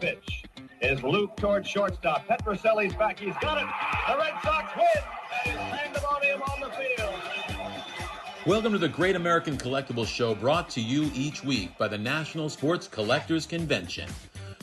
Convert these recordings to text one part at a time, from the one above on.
pitch. His loop towards shortstop. Petroselli's back. He's got it. The Red Sox win. And he's pandemonium on the field. Welcome to the Great American Collectibles Show, brought to you each week by the National Sports Collectors Convention.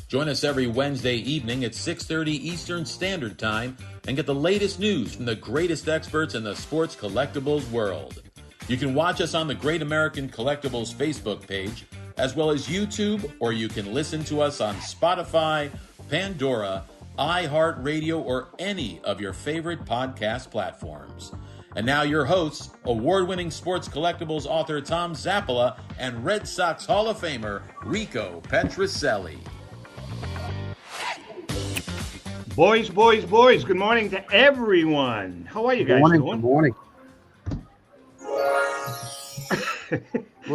Join us every Wednesday evening at 6:30 Eastern Standard Time and get the latest news from the greatest experts in the sports collectibles world. You can watch us on the Great American Collectibles Facebook page, as well as YouTube, or you can listen to us on Spotify, Pandora, iHeartRadio, or any of your favorite podcast platforms. And now your hosts, award-winning sports collectibles author Tom Zappola and Red Sox Hall of Famer Rico Petroselli. Boys, good morning to everyone. How are you guys doing? Good morning.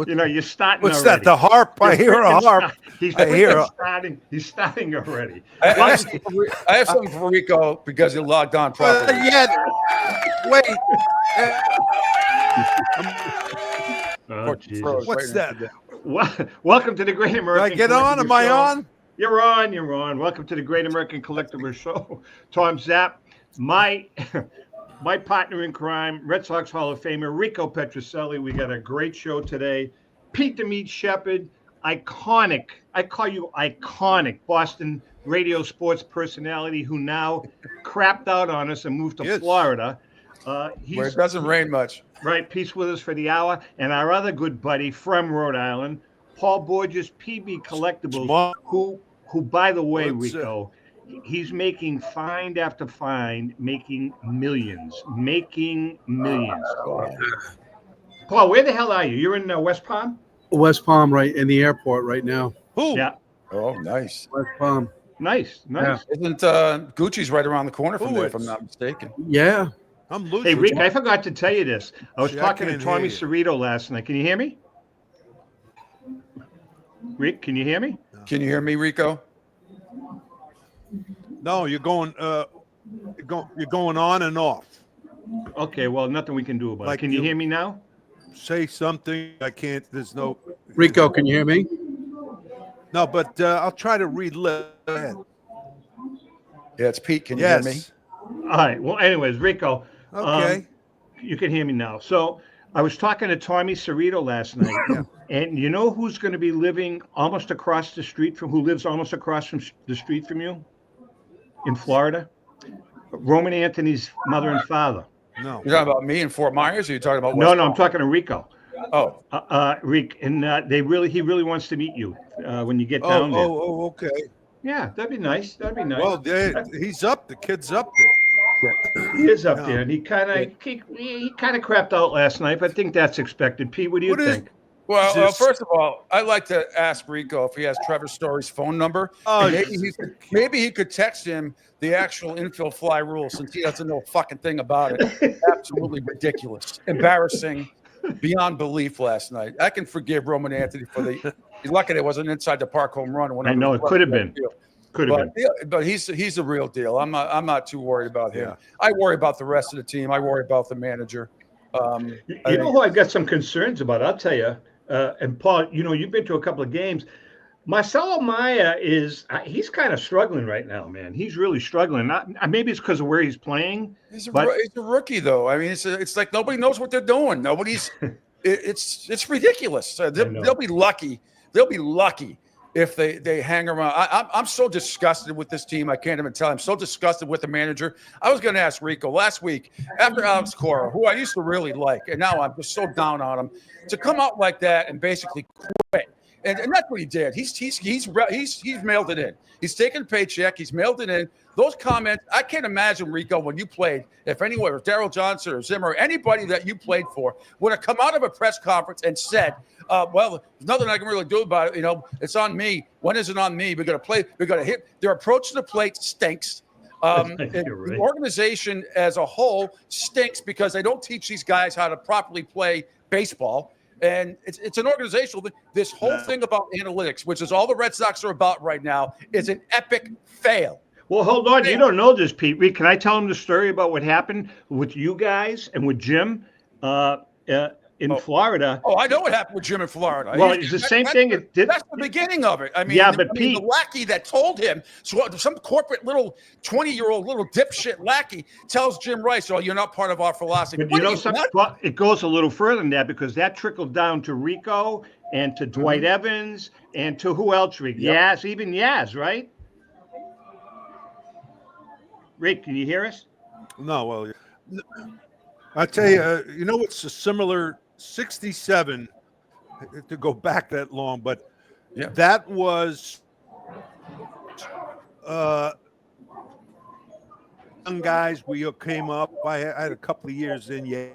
You know, you're starting What's already. that, the harp? I hear a harp. He's starting already. I have something for Rico because he logged on properly. Wait. What's that? Welcome to the Great American Did I get on? Am I on? You're on. Welcome to the Great American Collectibles Show. Tom Zapp, my partner in crime, Red Sox Hall of Famer Rico Petroselli. We got a great show today. Pete the Meat Sheppard, iconic, I call you iconic Boston radio sports personality who now crapped out on us and moved to Florida. Where it doesn't rain much. Right, Pete's with us for the hour. And our other good buddy from Rhode Island, Paul Borges, PB Collectibles, who by the way, Rico, he's making find after find, making millions. Paul, where the hell are you? You're in West Palm? West Palm, right in the airport right now. Ooh. Yeah. Oh, nice. West Palm. Nice. Yeah. Isn't Gucci's right around the corner from there, if I'm not mistaken? Yeah. I'm losing. Hey, Rick, I forgot to tell you this. I was talking to Tommy Cerrito last night. Can you hear me? Rick, can you hear me? Can you hear me, Rico? No, you're going on and off. Okay, well, nothing we can do about it. Can you hear me now? Say something. I can't. There's no. Rico, can you hear me? No, but I'll try to relive. Yeah, it's Pete. Can you hear me? All right. Well, anyways, Rico. Okay. You can hear me now. So I was talking to Tommy Cerrito last night, and you know who's going to be living almost across the street from who lives almost across from the street from you in Florida? Roman Anthony's mother and father. No. You're talking about me in Fort Myers, or you're talking about No, I'm talking to Rico. Oh. Rick, and he really wants to meet you when you get down there. Oh, okay. Yeah, that'd be nice. Well, he's up. The kid's up there. He is up there, and he kind of crapped out last night, but I think that's expected. Pete, what do you think? Well, first of all, I'd like to ask Rico if he has Trevor Story's phone number. Maybe he could text him the actual infield fly rule, since he doesn't know a fucking thing about it. Absolutely ridiculous, embarrassing, beyond belief last night. I can forgive Roman Anthony for he's lucky it wasn't inside the park home run. I know it could have been. But he's the real deal. I'm not too worried about him. Yeah. I worry about the rest of the team. I worry about the manager. You know who I've got some concerns about? I'll tell you. And Paul, you know, you've been to a couple of games. Marcelo Maya he's kind of struggling right now, man. He's really struggling. Maybe it's because of where he's playing. He's a rookie, though. I mean, it's like nobody knows what they're doing. It's ridiculous. They'll be lucky. They'll be lucky if they hang around. I'm so disgusted with this team. I can't even tell. I'm so disgusted with the manager. I was going to ask Rico last week after Alex Cora, who I used to really like, and now I'm just so down on him, to come out like that and basically quit. And that's what he did. He's mailed it in. He's taken a paycheck. He's mailed it in. Those comments, I can't imagine, Rico, when you played, if anyone, or Darryl Johnson or Zimmer, or anybody that you played for would have come out of a press conference and said, well, there's nothing I can really do about it. You know, it's on me. When is it on me? We're going to play. We're going to hit. Their approach to the plate stinks. Right. The organization as a whole stinks because they don't teach these guys how to properly play baseball. And it's an organizational thing. This whole thing about analytics, which is all the Red Sox are about right now, is an epic fail. Well, hold on. You don't know this, Pete. Can I tell him the story about what happened with you guys and with Jim? in Florida. Oh, I know what happened with Jim in Florida. Well, it's the same thing. That's the beginning of it. I mean, yeah, but Pete, the lackey that told him, so some corporate little 20-year-old little dipshit lackey tells Jim Rice, "Oh, you're not part of our philosophy." But you know something? Well, it goes a little further than that because that trickled down to Rico and to Dwight Evans and to who else, Rick? Yep. Yaz, even Yaz, right? Rick, can you hear us? No, well, I tell you, you know, it's a similar 67 to go back that long, but that was young guys. We came up. I had a couple of years in,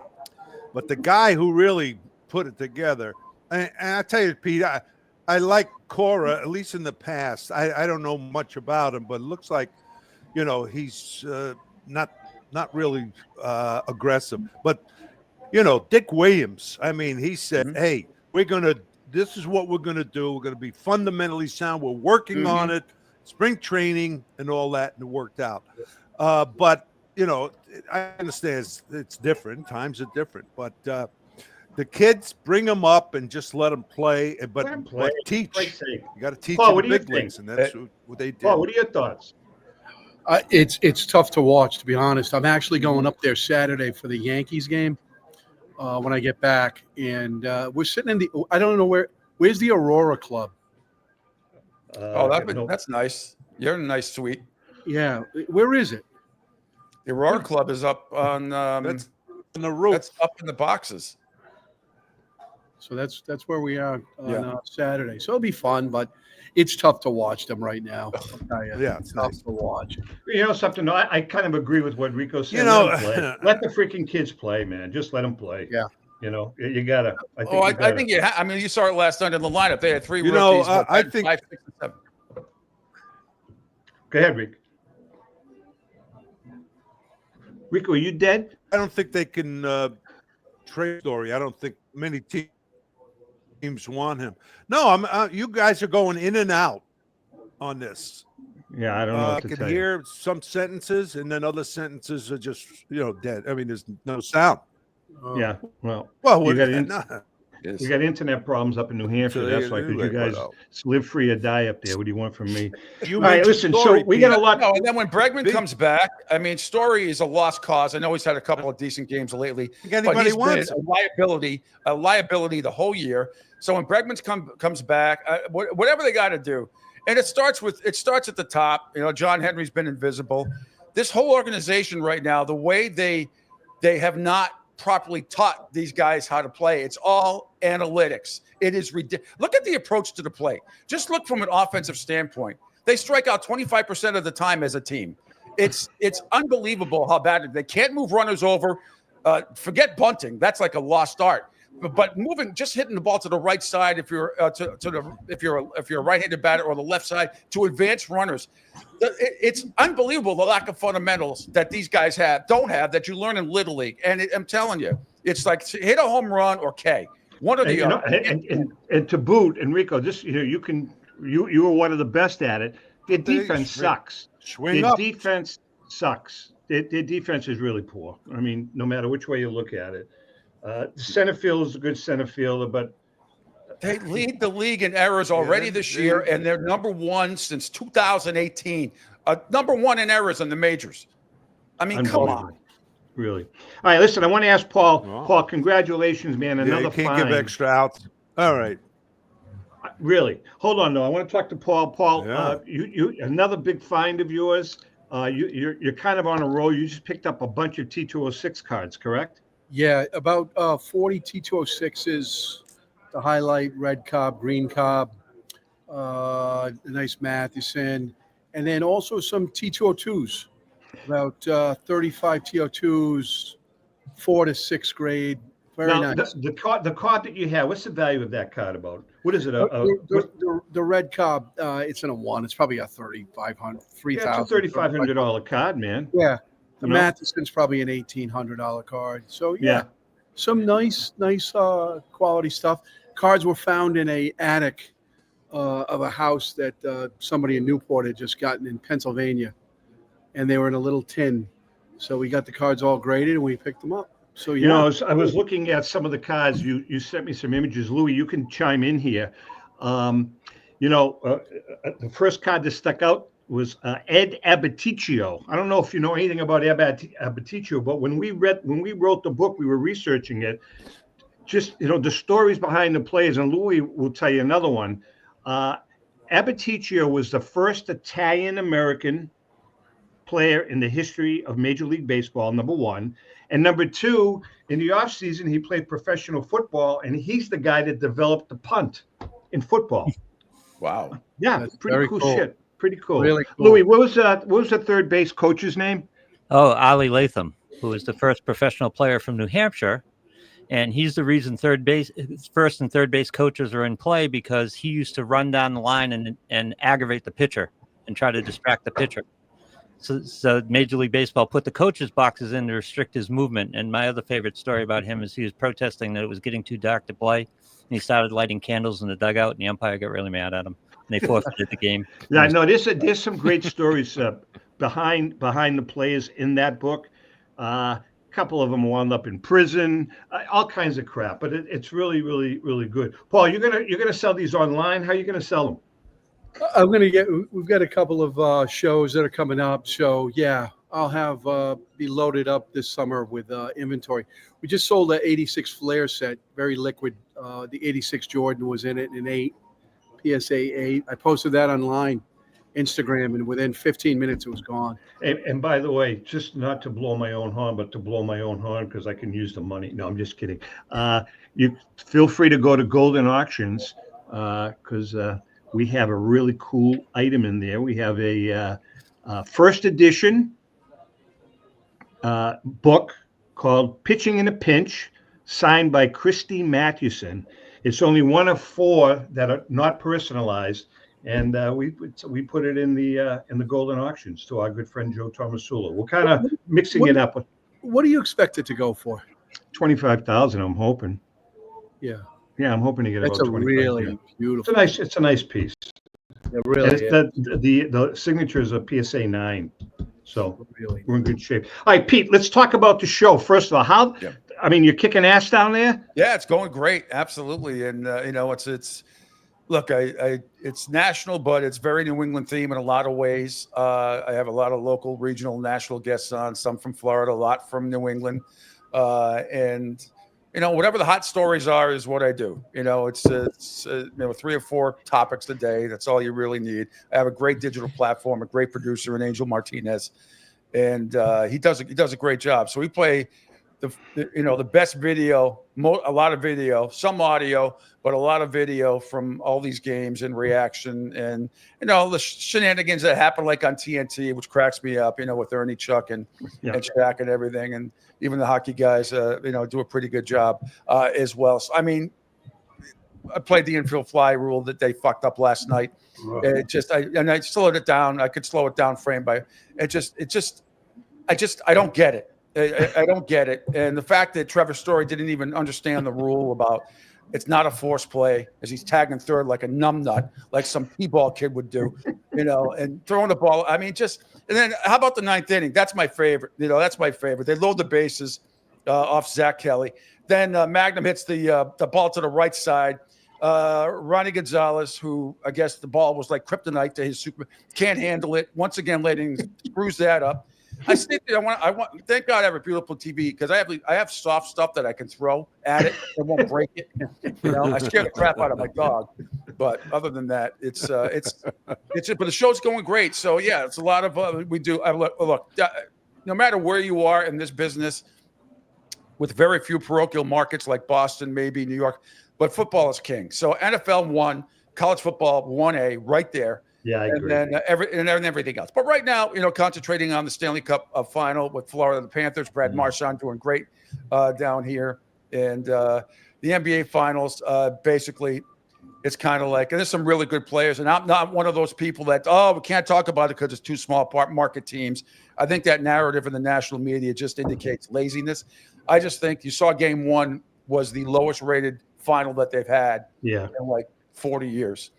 but the guy who really put it together, and I tell you, Pete, I like Cora, at least in the past. I don't know much about him, but it looks like, you know, he's not really aggressive. But, you know, Dick Williams, I mean, he said, hey, this is what we're going to do. We're going to be fundamentally sound. We're working on it, spring training and all that, and it worked out. But, you know, I understand it's different. Times are different. But the kids, bring them up and just let them play. But teach. You got to teach them the big leagues, and that's what they did. Paul, what are your thoughts? It's tough to watch, to be honest. I'm actually going up there Saturday for the Yankees game when I get back, and we're sitting in I don't know where's the Aurora Club. That's nice. You're in a nice suite. Yeah, where is it? The Aurora Club is up on that's on the roof. That's up in the boxes. So that's where we are on Saturday. So it'll be fun, but it's tough to watch them right now. I'll tell you. Yeah, it's tough to watch. You know something? I kind of agree with what Rico said. You know, let the freaking kids play, man. Just let them play. Yeah. You know, you gotta. I think you. I mean, you saw it last night in the lineup. They had three rookies. I think 5, 6, and 7. Go ahead, Rick. Rico, are you dead? I don't think they can trade Story. I don't think many teams want him. No, you guys are going in and out on this. Yeah, I don't know. I can hear some sentences, and then other sentences are just dead. I mean, there's no sound. Yeah, well, we got internet problems up in New Hampshire. So that's why, because you guys live free or die up there. What do you want from me? All right, listen. Story, so we got a lot. No, and then when Bregman comes back, I mean, Story is a lost cause. I know he's had a couple of decent games lately, but he's been a liability the whole year. So when Bregman comes back, whatever they got to do, and it starts at the top. You know, John Henry's been invisible. This whole organization right now, the way they have not properly taught these guys how to play. It's all analytics. It is ridiculous. Look at the approach to the play. Just look from an offensive standpoint. They strike out 25% of the time as a team. It's unbelievable how bad they can't move runners over. Forget bunting. That's like a lost art. But moving, just hitting the ball to the right side if you're if you're a right-handed batter, or the left side to advance runners. It's unbelievable the lack of fundamentals that these guys don't have that you learn in Little League. And I'm telling you, it's like hit a home run or K. One or the other. And to boot, Enrico, this you were one of the best at it. Their defense sucks. Defense sucks. Their defense is really poor. I mean, no matter which way you look at it. Center field is a good center fielder, but they lead the league in errors already this year, and they're number one since 2018. Number one in errors in the majors. I mean, come on. Really. All right, listen, I want to ask Paul. Paul, congratulations, man. Another you can't give extra outs. All right. Really. Hold on, though. I want to talk to Paul. Paul, you another big find of yours. You're kind of on a roll. You just picked up a bunch of T206 cards, correct? Yeah, about 40 T206s, the highlight, red Cobb, green Cobb, nice Matheson, and then also some T202s, about 35 T202s, 4th to 6th grade. Very nice. The card that you have, what's the value of that card about? What is it? The red Cobb, it's in a 1. It's probably a $3,500, $3,000. Yeah, it's a $3,500 card, man. Yeah. The Matheson's probably an $1,800 card. So some nice quality stuff. Cards were found in a attic of a house that somebody in Newport had just gotten in Pennsylvania, and they were in a little tin. So we got the cards all graded and we picked them up. So You know, I was looking at some of the cards. You sent me some images, Louis. You can chime in here. You know, the first card that stuck out was Ed Abaticchio. I don't know if you know anything about Abaticchio, but when we wrote the book, we were researching it. Just, you know, the stories behind the players, and Louis will tell you another one. Abaticchio was the first Italian American player in the history of Major League Baseball, number one. And number two, in the offseason, he played professional football, and he's the guy that developed the punt in football. Wow. Yeah, That's pretty cool shit. Pretty cool. Really cool. Louis, what was the third base coach's name? Oh, Ali Latham, who was the first professional player from New Hampshire. And he's the reason first and third base coaches are in play, because he used to run down the line and aggravate the pitcher and try to distract the pitcher. So Major League Baseball put the coaches' boxes in to restrict his movement. And my other favorite story about him is he was protesting that it was getting too dark to play. And he started lighting candles in the dugout, and the umpire got really mad at him. And they forfeited the game. Yeah, no, there's some great stories behind the players in that book. A couple of them wound up in prison, all kinds of crap. But it's really, really, really good. Paul, you're gonna sell these online. How are you gonna sell them? We've got a couple of shows that are coming up. So yeah, I'll have be loaded up this summer with inventory. We just sold an 86 Flair set, very liquid. The 86 Jordan was in it, an 8, PSA 8. I posted that online, Instagram, and within 15 minutes it was gone. And by the way, just not to blow my own horn, but to blow my own horn because I can use the money. No, I'm just kidding. You feel free to go to Golden Auctions because we have a really cool item in there. We have a first edition book called Pitching in a Pinch, signed by Christy Mathewson. It's only one of 4 that are not personalized, and we put it in the Golden Auctions to our good friend Joe Tomasula. We're kind of mixing it up. What do you expect it to go for? 25,000. I'm hoping. Yeah. Yeah, I'm hoping to get That's about a 25. really beautiful. It's a nice piece. Yeah, really. The signature is a PSA 9, so Really. we're in good shape. All right, Pete, let's talk about the show. First of all, I mean, you're kicking ass down there? Yeah, it's going great. Absolutely. And, you know, it's look, it's national, but it's very New England theme in a lot of ways. I have a lot of local, regional, national guests on, some from Florida, a lot from New England. And, you know, whatever the hot stories are is what I do. You know, it's you know, 3 or 4 topics a day. That's all you really need. I have a great digital platform, a great producer in Angel Martinez, and he does a great job. So we play the best video, a lot of video, some audio, but a lot of video from all these games and reaction, and you know the shenanigans that happen like on TNT, which cracks me up. You know, with Ernie, Chuck, and Shaq and everything, and even the hockey guys, you know, do a pretty good job as well. So, I mean, I played the infield fly rule that they fucked up last night. I slowed it down. I could slow it down frame by I don't get it. I don't get it. And the fact that Trevor Story didn't even understand the rule about it's not a force play as he's tagging third like a numbnut, like some T-ball kid would do, you know, and throwing the ball. I mean, and then how about the 9th inning? That's my favorite. You know, that's my favorite. They load the bases off Zach Kelly. Then Magnum hits the ball to the right side. Ronnie Gonzalez, who I guess the ball was like kryptonite to his super, can't handle it. Once again, screws that up. I want. Thank God I have a beautiful TV because I have soft stuff that I can throw at it and won't break it. You know, I scare the crap out of my dog, but other than that, it's but the show's going great. So yeah, it's a lot of we do. Look, no matter where you are in this business, with very few parochial markets like Boston, maybe New York, but football is king. So NFL 1, college football 1A, right there. Yeah, I agree. And then everything else. But right now, you know, concentrating on the Stanley Cup final with Florida, the Panthers, Brad Marchand doing great down here. And the NBA finals, basically, it's kind of like, and there's some really good players. And I'm not one of those people that, we can't talk about it because it's too small market teams. I think that narrative in the national media just indicates laziness. I just think you saw game 1 was the lowest rated final that they've had in like 40 years.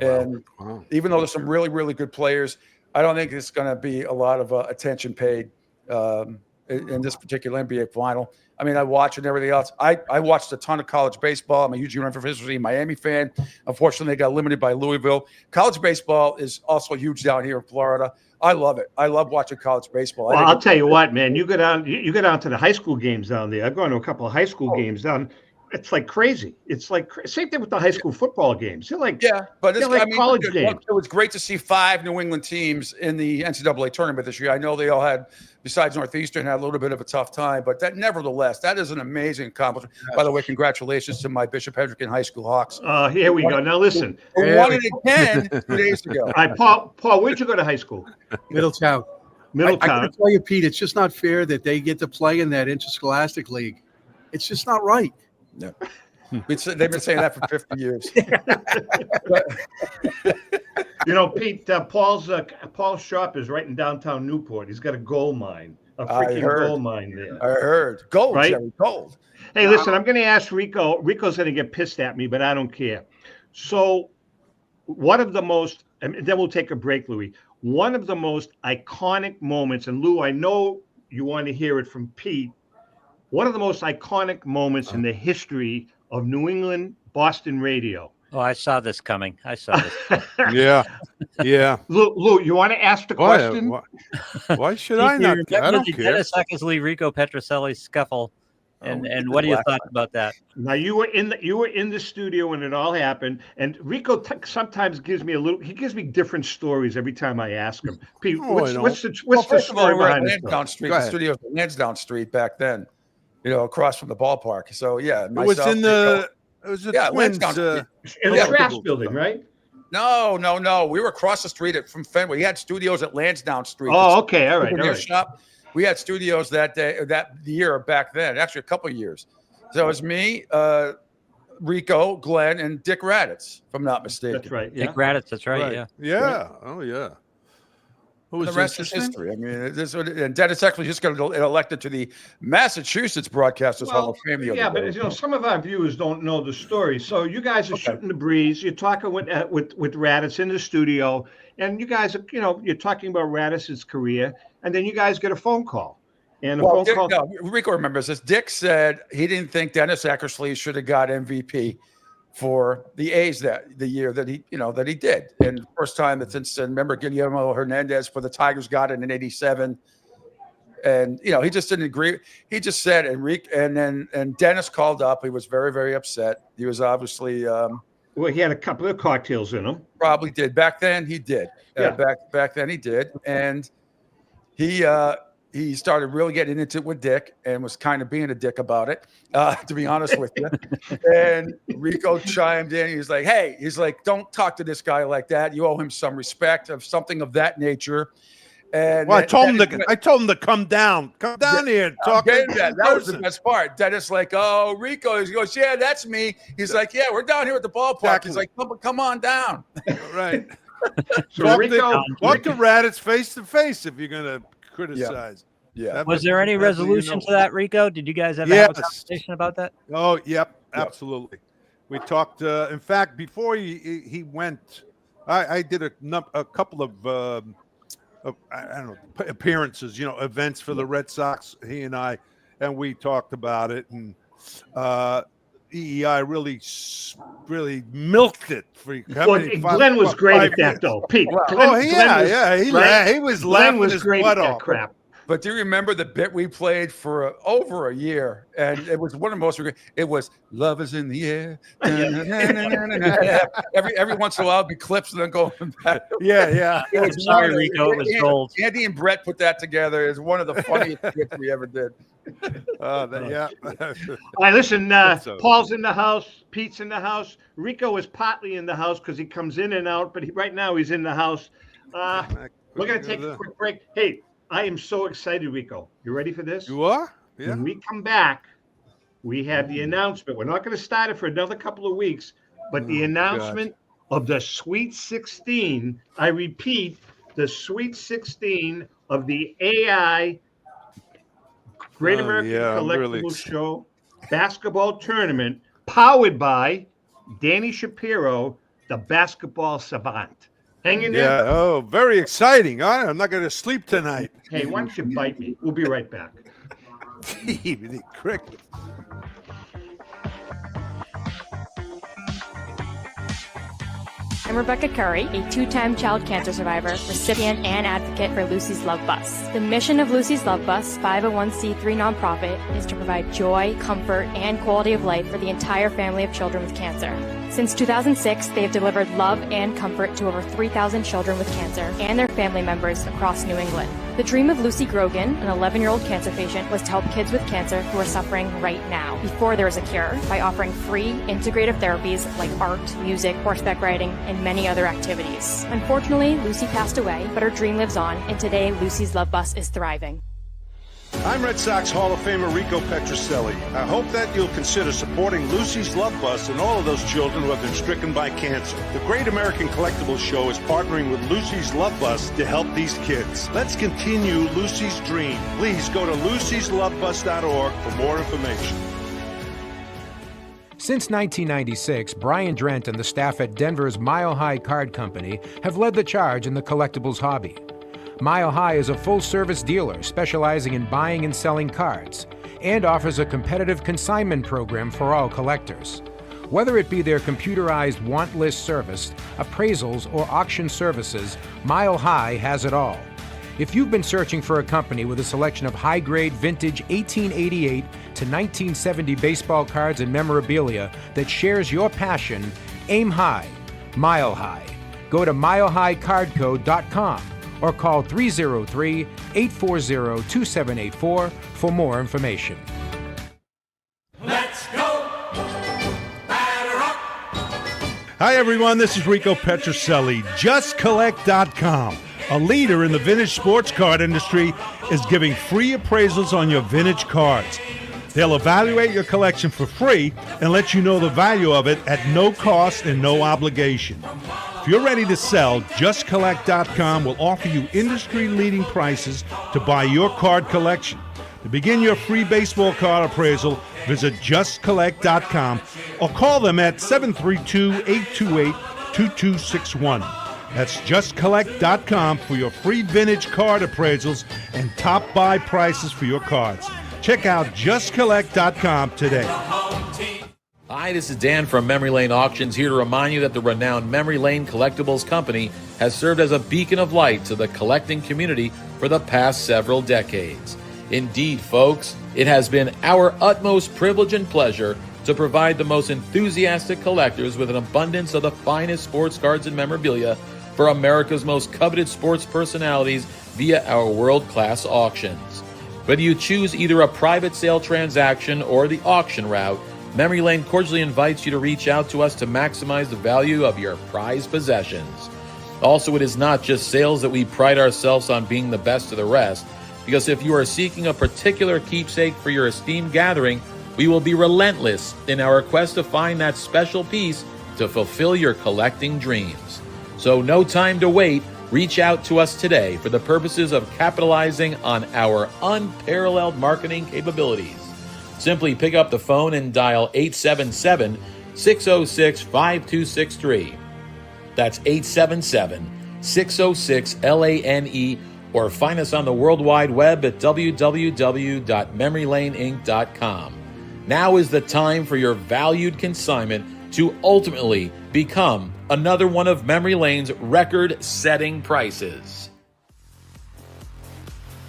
And even though there's some really, really good players, I don't think it's going to be a lot of attention paid. And in this particular NBA final. I mean, I watch and everything else. I watched a ton of college baseball. I'm a huge University of Miami fan. Unfortunately, they got limited by Louisville. College baseball is also huge down here in Florida. I love it. I love watching college baseball. Well, I'll tell you what, man. You go down to the high school games down there. I've gone to a couple of high school games down. It's like crazy. It's like same thing with the high school football games. They're like but it's like college games. It was great to see 5 New England teams in the NCAA tournament this year. I know they all had, besides Northeastern, had a little bit of a tough time, but nevertheless, that is an amazing accomplishment. By the way, congratulations to my Bishop Hendricken High School Hawks. Here we go. Now listen, we won it again 2 days ago. All right, Paul, where'd you go to high school? Middletown. I gotta tell you, Pete, it's just not fair that they get to play in that interscholastic league. It's just not right. No. They've been saying that for 50 years. Pete, Paul's shop is right in downtown Newport. He's got a gold mine, a freaking gold mine there. I heard. Gold, right? Jerry, gold. Hey, listen, I'm going to ask Rico. Rico's going to get pissed at me, but I don't care. So one of the most, and then we'll take a break, Louis. One of the most iconic moments, and Lou, I know you want to hear it from Pete. One of the most iconic moments in the history of New England Boston radio. Oh, I saw this coming. I saw this. Yeah. Lou, you want to ask the question? Why should I not? I don't care. Dennis Eckersley, Rico Petroselli scuffle, and what do you thought about that? Now you were in the studio when it all happened, and Rico sometimes gives me different stories every time I ask him. Pete, what's the story behind Lansdowne Street? The studio was Lansdowne Street back then. Across from the ballpark. So it was in the Twins in the Traps building, right? No. We were across the street from Fenway. We had studios at Lansdowne Street. Oh, okay, all right. Shop. We had studios that year back then. Actually, a couple of years. So it was me, Rico, Glenn, and Dick Raditz, if I'm not mistaken. That's right. Yeah. Dick Raditz. That's right. Yeah. Yeah. Right. Oh, yeah. The rest is history. I mean, and Dennis actually just got elected to the Massachusetts Broadcasters Hall of Fame. But some of our viewers don't know the story. So you guys are shooting the breeze. You're talking with Raditz in the studio, and you guys are, you're talking about Raditz's career, and then you guys get a phone call. And Rico remembers this. Dick said he didn't think Dennis Eckersley should have got MVP for the A's the year that he did. And the first time that since, remember, Guillermo Hernandez for the Tigers got it in 87. And, he just didn't agree. He just said, and Dennis called up. He was very, very upset. He was obviously, he had a couple of cocktails in him. Probably did. Back then he did. Yeah. Back then he did. And he started really getting into it with Dick and was kind of being a dick about it, to be honest with you. And Rico chimed in. He's like, don't talk to this guy like that. You owe him some respect, of something of that nature. And I told him to come down here and talk. That was the best part. Dennis oh, Rico. He goes, yeah, that's me. He's like, yeah, we're down here at the ballpark. Exactly. He's like, come on down. Right. So talk to Raditz face to face if you're gonna criticize. Yeah. Was there any resolution to that, Rico? Did you guys ever have a conversation about that? Oh, yep, absolutely. We talked. In fact, before he went, I did a couple of appearances, events for the Red Sox. He and I, and we talked about it, and EEI really milked it for you. Glenn was great at that, though. Pete. He was laughing his butt off. Crap. But do you remember the bit we played for over a year? And it was one of the most. It was "Love Is in the Air." every once in a while, it'd be clips and then going back. Yeah. Sorry, Rico. It was gold. Andy and Brett put that together. It's one of the funniest bits we ever did. All right, listen. Paul's in the house. Pete's in the house. Rico is partly in the house because he comes in and out. But right now he's in the house. We're gonna take a quick break. Hey. I am so excited, Rico. You ready for this? You are? Yeah. When we come back, we have the announcement. We're not going to start it for another couple of weeks, but the announcement of the Sweet 16. I repeat, the Sweet 16 of the AI Great American Collectibles Show basketball tournament, powered by Danny Shapiro, the basketball savant. Hang in there. Yeah. Oh, very exciting. I'm not going to sleep tonight. Hey, why don't you bite me? We'll be right back. Cricket. I'm Rebecca Curry, a two-time child cancer survivor, recipient, and advocate for Lucy's Love Bus. The mission of Lucy's Love Bus, 501c3 nonprofit, is to provide joy, comfort, and quality of life for the entire family of children with cancer. Since 2006, they have delivered love and comfort to over 3,000 children with cancer and their family members across New England. The dream of Lucy Grogan, an 11-year-old cancer patient, was to help kids with cancer who are suffering right now, before there is a cure, by offering free, integrative therapies like art, music, horseback riding, and many other activities. Unfortunately, Lucy passed away, but her dream lives on, and today Lucy's Love Bus is thriving. I'm Red Sox Hall of Famer Rico Petrocelli. I hope that you'll consider supporting Lucy's Love Bus and all of those children who have been stricken by cancer. The Great American Collectibles Show is partnering with Lucy's Love Bus to help these kids. Let's continue Lucy's dream. Please go to lucyslovebus.org for more information. Since 1996, Brian Drent and the staff at Denver's Mile High Card Company have led the charge in the collectibles hobby. Mile High is a full-service dealer specializing in buying and selling cards and offers a competitive consignment program for all collectors. Whether it be their computerized want list service, appraisals, or auction services, Mile High has it all. If you've been searching for a company with a selection of high-grade vintage 1888 to 1970 baseball cards and memorabilia that shares your passion, aim high, Mile High. Go to milehighcardco.com or call 303-840-2784 for more information. Let's go! Batter up! Hi, everyone. This is Rico Petrocelli. JustCollect.com, a leader in the vintage sports card industry, is giving free appraisals on your vintage cards. They'll evaluate your collection for free and let you know the value of it at no cost and no obligation. If you're ready to sell, JustCollect.com will offer you industry-leading prices to buy your card collection. To begin your free baseball card appraisal, visit JustCollect.com or call them at 732-828-2261. That's JustCollect.com for your free vintage card appraisals and top buy prices for your cards. Check out JustCollect.com today. Hi, this is Dan from Memory Lane Auctions, here to remind you that the renowned Memory Lane Collectibles Company has served as a beacon of light to the collecting community for the past several decades. Indeed, folks, it has been our utmost privilege and pleasure to provide the most enthusiastic collectors with an abundance of the finest sports cards and memorabilia for America's most coveted sports personalities via our world-class auctions. Whether you choose either a private sale transaction or the auction route, Memory Lane cordially invites you to reach out to us to maximize the value of your prized possessions. Also, it is not just sales that we pride ourselves on being the best of the rest, because if you are seeking a particular keepsake for your esteemed gathering, we will be relentless in our quest to find that special piece to fulfill your collecting dreams. So no time to wait. Reach out to us today for the purposes of capitalizing on our unparalleled marketing capabilities. Simply pick up the phone and dial 877-606-5263. That's 877-606-LANE, or find us on the World Wide Web at www.memorylaneinc.com. Now is the time for your valued consignment to ultimately become another one of Memory Lane's record-setting prices.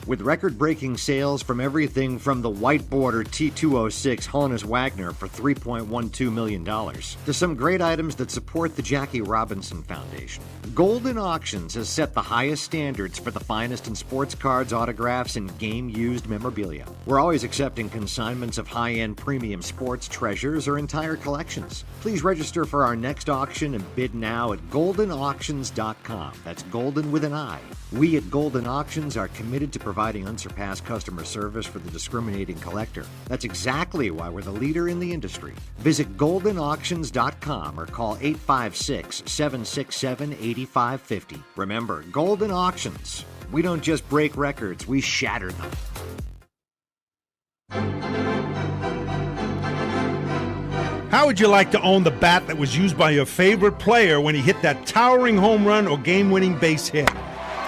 With record-breaking sales from everything from the white border T206 Honus Wagner for $3.12 million to some great items that support the Jackie Robinson Foundation, Golden Auctions has set the highest standards for the finest in sports cards, autographs, and game-used memorabilia. We're always accepting consignments of high-end premium sports treasures or entire collections. Please register for our next auction and bid now at goldenauctions.com. That's golden with an I. We at Golden Auctions are committed to providing unsurpassed customer service for the discriminating collector. That's exactly why we're the leader in the industry. Visit goldenauctions.com or call 856-767-8550. Remember, Golden Auctions. We don't just break records, we shatter them. How would you like to own the bat that was used by your favorite player when he hit that towering home run or game-winning base hit?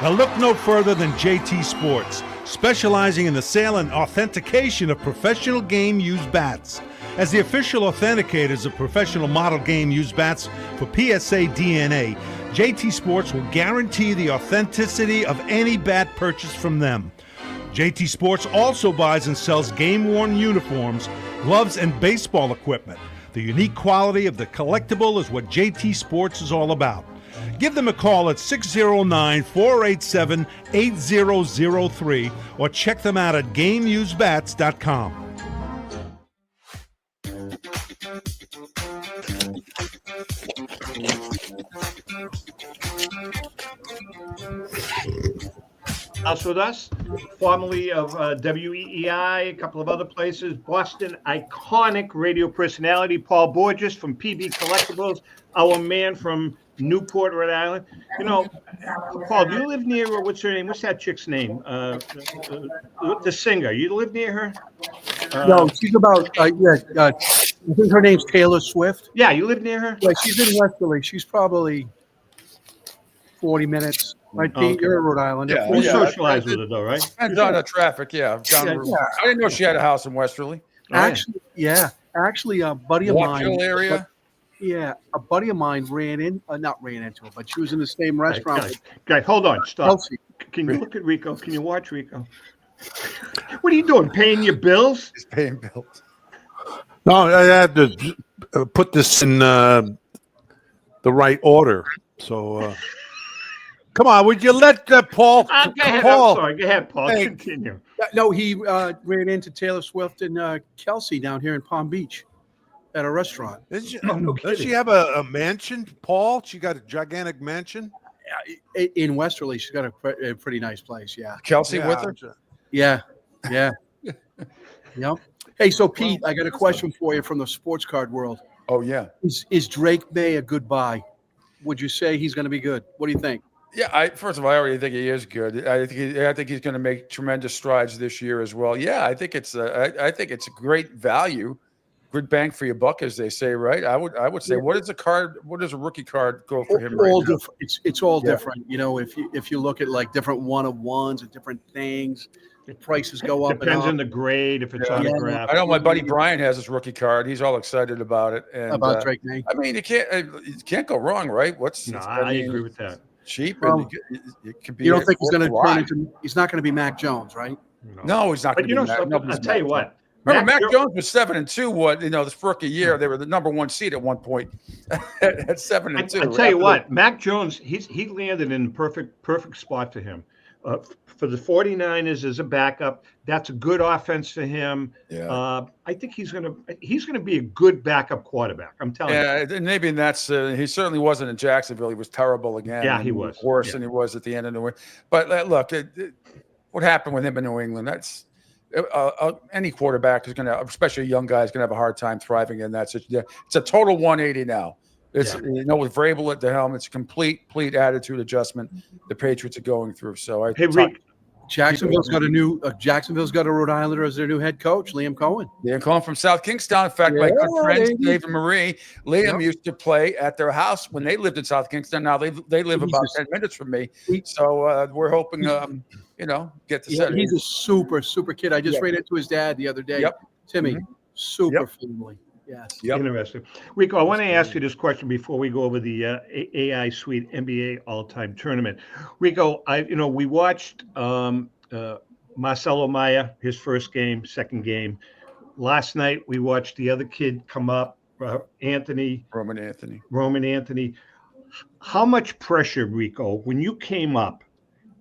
Now look no further than JT Sports. specializing in the sale and authentication of professional game used bats. As the official authenticators of professional model game used bats for PSA DNA, JT Sports will guarantee the authenticity of any bat purchased from them. JT Sports also buys and sells game-worn uniforms, gloves, and baseball equipment. The unique quality of the collectible is what JT Sports is all about. Give them a call at 609-487-8003 or check them out at GameUseBats.com. House with us, formerly of WEEI, a couple of other places, Boston iconic radio personality, Paul Borges from PB Collectibles, our man from Newport, Rhode Island. You know, Paul, do you live near, what's her name? What's that chick's name? The singer. You live near her? No, she's about, I think her name's Taylor Swift. Yeah, you live near her? Yeah, she's in Westerly. She's probably 40 minutes. Right, Pete? Okay. You're in Rhode Island. Yeah, You yeah. socialize with her, though, right? Depends on the traffic, yeah. Down the road. I didn't know she had a house in Westerly. Actually, a buddy of mine. Walkville area? Yeah, a buddy of mine not ran into her, but she was in the same restaurant. Guys, hold on, stop. Kelsey. Can you look at Rico? Can you watch Rico? What are you doing? Paying your bills? He's paying bills. No, I had to put this in the right order. So, come on, would you let Paul? Go ahead, Paul. I'm sorry. Go ahead, Paul. Hey. Continue. No, he ran into Taylor Swift and Kelsey down here in Palm Beach at a restaurant. Does she have a mansion, Paul? She got a gigantic mansion? In Westerly. She's got a pretty nice place, yeah. Kelsey with her? Yeah. Yep. Hey, so Pete, I got a question for you from the sports card world. Oh, yeah. Is Drake May a good buy? Would you say he's going to be good? What do you think? Yeah, first of all, I already think he is good. I think he's going to make tremendous strides this year as well. Yeah, I think it's a great value, good bang for your buck, as they say, right? I would say, what does a rookie card go for him right now? It's all different. You know, if you look at like different one-of-ones and different things, the prices go up. Depends on the grade, if it's autographed. I know my buddy Brian has his rookie card. He's all excited about it. And, about Drake May. I mean, you can't go wrong, right? I agree with that. Cheap. Well, it could be. You don't think he's going to turn into? He's not going to be Mac Jones, right? No, he's not. But you know something? I'll tell you what. Remember, Mac Jones was 7-2. This rookie year, they were the number one seed at one point at 7-2. I tell you what, Mac Jones, he landed in perfect spot for him. For the 49ers as a backup, that's a good offense for him. Yeah. I think he's gonna be a good backup quarterback. I'm telling you. Yeah, maybe that's he certainly wasn't in Jacksonville. He was terrible again. Yeah, he was worse than he was at the end of the year. But look, what happened with him in New England? That's any quarterback is going to, especially a young guy, is going to have a hard time thriving in that situation. It's a total 180 now. It's with Vrabel at the helm, it's a complete attitude adjustment the Patriots are going through. So Rick, Jacksonville's got a Rhode Islander as their new head coach, Liam Cohen. Liam Cohen from South Kingstown. In fact, my good friends Dave and Marie, Liam used to play at their house when they lived in South Kingstown. Now they live about 10 minutes from me. So we're hoping get to set. He's a super kid. I just ran into his dad the other day. Timmy, super friendly. Yes. Interesting. Rico, I want to ask you this question before we go over the AI Suite NBA All-Time Tournament. Rico, we watched Marcelo Maya, his first game, second game. Last night we watched the other kid come up, Roman Anthony. How much pressure, Rico, when you came up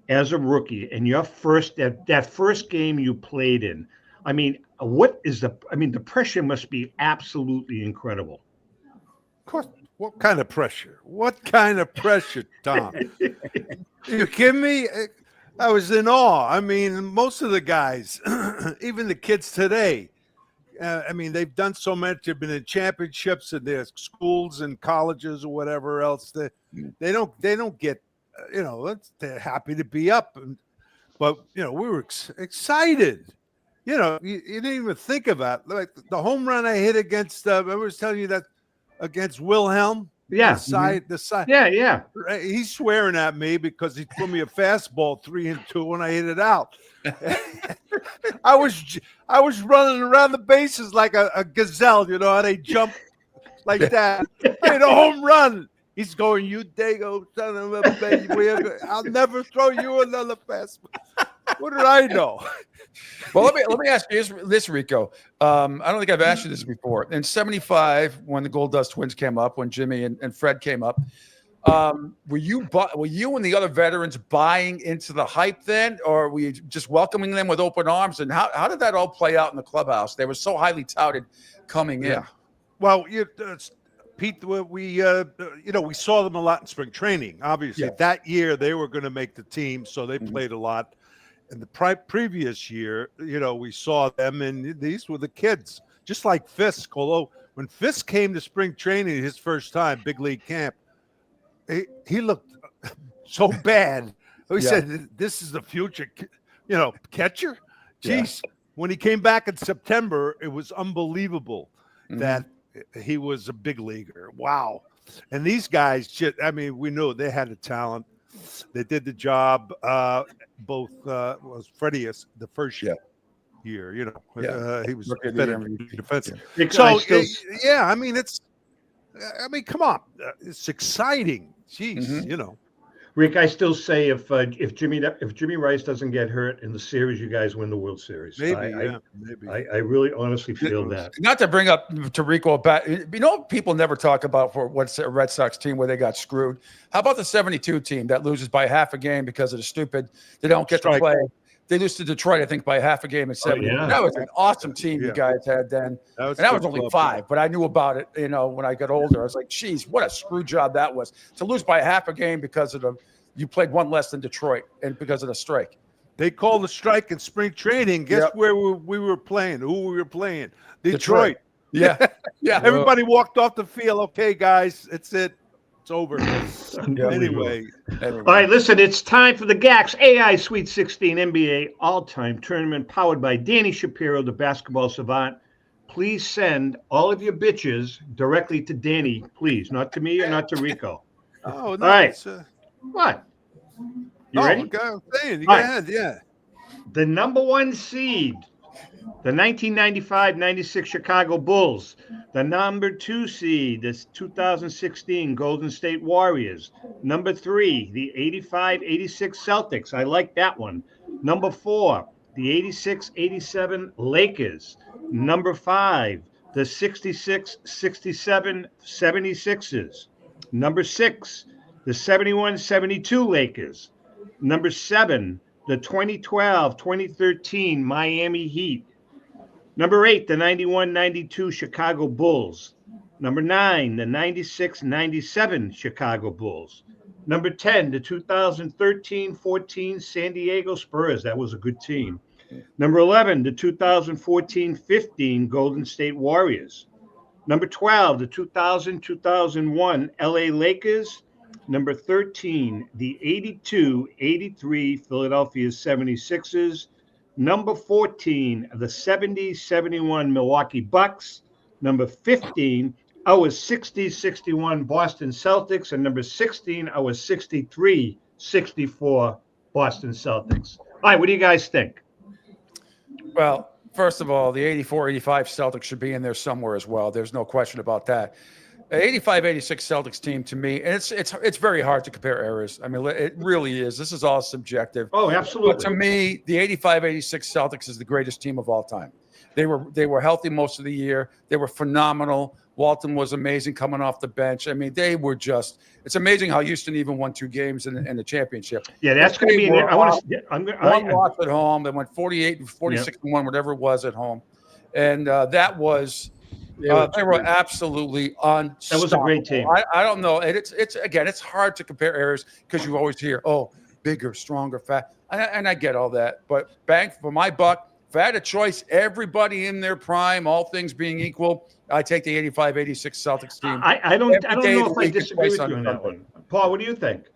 as a rookie and your that first game you played in? I mean, the pressure must be absolutely incredible. Of course. What kind of pressure? What kind of pressure, Tom? You kidding me? I was in awe. I mean, most of the guys, even the kids today, they've done so much. They've been in championships in their schools and colleges or whatever else. They don't get, they're happy to be up. But we were excited. You didn't even think about like the home run I hit against. I was telling you that against Wilhelm. Yeah. The side. Yeah. He's swearing at me because he threw me a fastball 3-2 and I hit it out. I was running around the bases like a gazelle, you know how they jump like that. I hit a home run. He's going, you dago son of a baby. I'll never throw you another fastball. What did I know? Well, let me ask you this, Rico. I don't think I've asked you this before. In '75, when the Gold Dust Twins came up, when Jimmy and Fred came up, were you and the other veterans buying into the hype then, or were you just welcoming them with open arms? And how did that all play out in the clubhouse? They were so highly touted coming in. Well, Pete, we saw them a lot in spring training. Obviously, that year they were going to make the team, so they played a lot. And the previous year, we saw them, and these were the kids, just like Fisk. Although when Fisk came to spring training his first time, big league camp, he looked so bad. We said, "This is the future, catcher." Jeez, when he came back in September, it was unbelievable that he was a big leaguer. Wow! And these guys, we knew they had the talent. They did the job. Both was Freddie the first year. He was defensive. So come on, it's exciting. Jeez, Rick, I still say if Jimmy Rice doesn't get hurt in the series, you guys win the World Series. Maybe. I really honestly feel that. Not to bring up to Rico about, people never talk about for what's a Red Sox team where they got screwed. How about the '72 team that loses by half a game because of the stupid? They don't get to play. They lose to Detroit, I think, by half a game in '70. That was an awesome team you guys had then. That was only 5, but I knew about it. When I got older, I was like, "Geez, what a screw job that was to lose by half a game because of you played one less than Detroit and because of the strike." They called the strike in spring training. Guess where we were playing? Who we were playing? Detroit. Yeah. Everybody walked off the field. Okay, guys, it's it. It's over. Anyway. All right, listen, it's time for the GAX AI Sweet 16 NBA All-Time Tournament powered by Danny Shapiro, the basketball savant. Please send all of your bitches directly to Danny, please, not to me or not to Rico. Oh, no. All right. What? You ready? Go ahead, yeah. The number 1 seed, the 1995-96 Chicago Bulls. The number 2 seed, the 2016 Golden State Warriors. Number 3, the 85-86 Celtics. I like that one. Number 4, the 86-87 Lakers. Number 5, the 66-67 76ers. Number 6, the 71-72 Lakers. Number 7, the 2012-2013 Miami Heat. Number 8, the 91-92 Chicago Bulls. Number 9, the 96-97 Chicago Bulls. Number 10, the 2013-14 San Diego Spurs. That was a good team. Number 11, the 2014-15 Golden State Warriors. Number 12, the 2000-2001 LA Lakers. Number 13, the 82-83 Philadelphia 76ers. Number 14, the 70-71 Milwaukee Bucks. Number 15, our 60-61 Boston Celtics. And number 16, our 63-64 Boston Celtics. All right, what do you guys think? Well, first of all, the 84-85 Celtics should be in there somewhere as well. There's no question about that. 85-86 Celtics team, to me, and it's very hard to compare eras. I mean, it really is. This is all subjective. Oh, absolutely. But to me, the 85-86 Celtics is the greatest team of all time. They were healthy most of the year. They were phenomenal. Walton was amazing coming off the bench. I mean, they were just. It's amazing how Houston even won 2 games in the championship. Yeah, that's going to be. One loss at home. They went 48 and 46 and 1, whatever it was at home, and that was. They were absolutely unstoppable. That was a great team. I don't know. It's hard to compare eras because you always hear, bigger, stronger, fat. And I get all that. But bang for my buck, if I had a choice, everybody in their prime, all things being equal, I take the 85-86 Celtics team. I don't know if I disagree with you on that one. Paul, what do you think?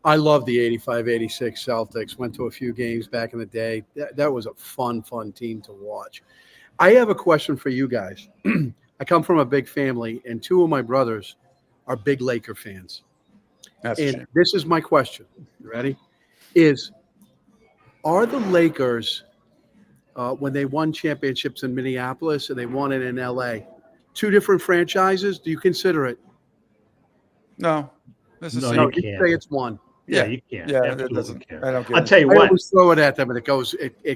I love the 85-86 Celtics. Went to a few games back in the day. That was a fun team to watch. I have a question for you guys. I come from a big family, and 2 of my brothers are big Laker fans. That's a And shame. this is my question. You ready? Are the Lakers, when they won championships in Minneapolis and they won it in LA, two different franchises? Do you consider it? No, this is No, No, you you can't. say it's one. Yeah, you can't. Yeah, it Absolutely doesn't. can't. I don't get I'll it. tell you I what. always throw it at them, and it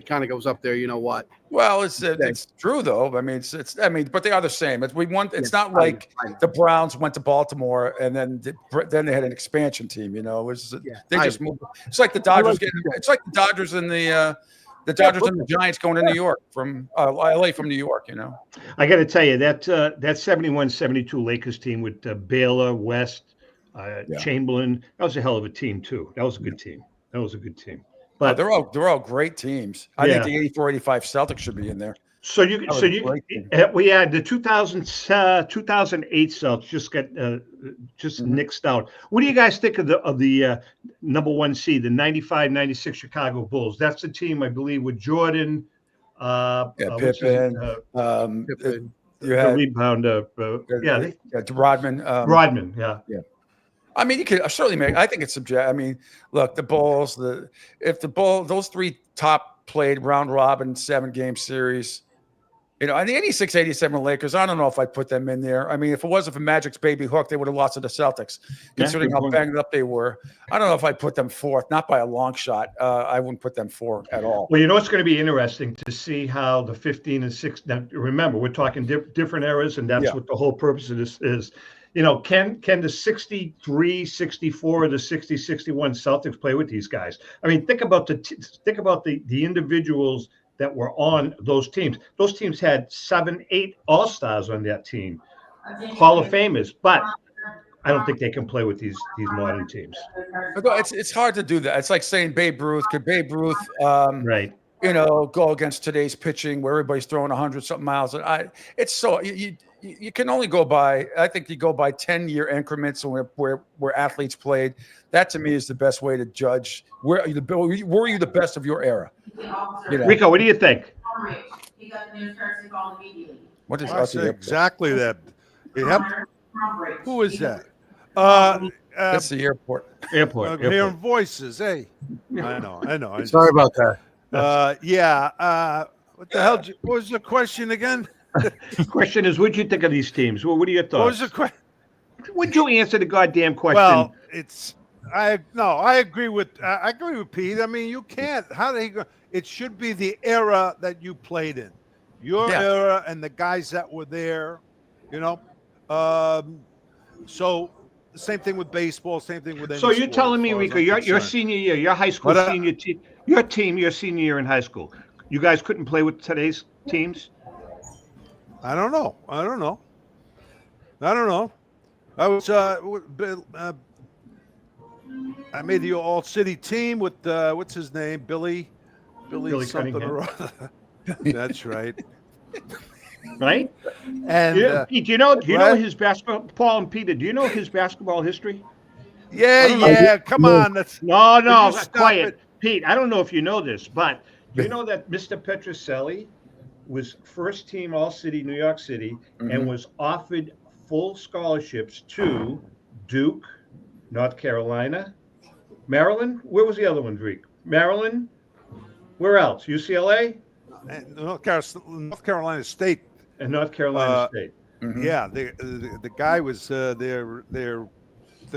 kind of goes up there. You know what? Well, it's true though. I mean, but they are the same. It's not like the Browns went to Baltimore and then they had an expansion team. You know, they just moved. It's like the Dodgers It's like the Dodgers and the Dodgers and the Giants going to New York from LA from New York. You know, I got to tell you that 71-72 Lakers team with Baylor, West, Chamberlain, that was a hell of a team too. That was a good team. But they're all great teams. I think the 84-85 Celtics should be in there. We had the 2008 Celtics just got nixed out. What do you guys think of the number one seed, the 95-96 Chicago Bulls? That's the team, I believe, with Jordan, Pippen, Pippen. You had the rebounder, Rodman. Rodman, yeah. I mean, you could certainly make. I think it's subjective. I mean, look, the Bulls. Those three top played round robin 7-game series. You know, and the 86-87 Lakers. I don't know if I'd put them in there. I mean, if it wasn't for Magic's baby hook, they would have lost to the Celtics. Considering how banged up they were, I don't know if I'd put them fourth. Not by a long shot. I wouldn't put them fourth at all. Well, you know, it's going to be interesting to see how the 15 and 6. Now, remember, we're talking different eras, and that's what the whole purpose of this is. You know, can the 63, 64, or the 60, 61 Celtics play with these guys? I mean, think about the individuals that were on those teams. Those teams had 7, 8 All-Stars on that team, Hall of Famers, but I don't think they can play with these modern teams. It's hard to do that. It's like saying Babe Ruth. Could Babe Ruth, right? You know, go against today's pitching where everybody's throwing 100-something miles? It's so you can only go by. I think you go by 10-year increments where athletes played. That to me is the best way to judge were you the best of your era. You know? Rico, what do you think? What is I say exactly that? Who is that? That's the airport. Airport. Hearing voices. Hey, I know. Sorry about that. What the hell? What was the question again? The question is, what do you think of these teams? What are your thoughts? What was the question? Would you answer the goddamn question? Well, I agree with Pete. I mean, you can't. How do you go? It should be the era that you played in, your era, and the guys that were there. You know, so the same thing with baseball. Same thing with. So you're telling me, Rico, your senior year, your high school senior team, your senior year in high school, you guys couldn't play with today's teams? I don't know. I was I made the all-city team with what's his name, Billy something or other. That's right. Right? And Pete, do you know his basketball? Paul and Peter, do you know his basketball history? Yeah. Come on. No. Quiet, Pete. I don't know if you know this, but do you know that Mr. Petroselli was first team All-City, New York City, and was offered full scholarships to Duke, North Carolina, Maryland. Where was the other one, Greek? Maryland. Where else? UCLA? North Carolina State. And North Carolina State. Yeah, the guy was the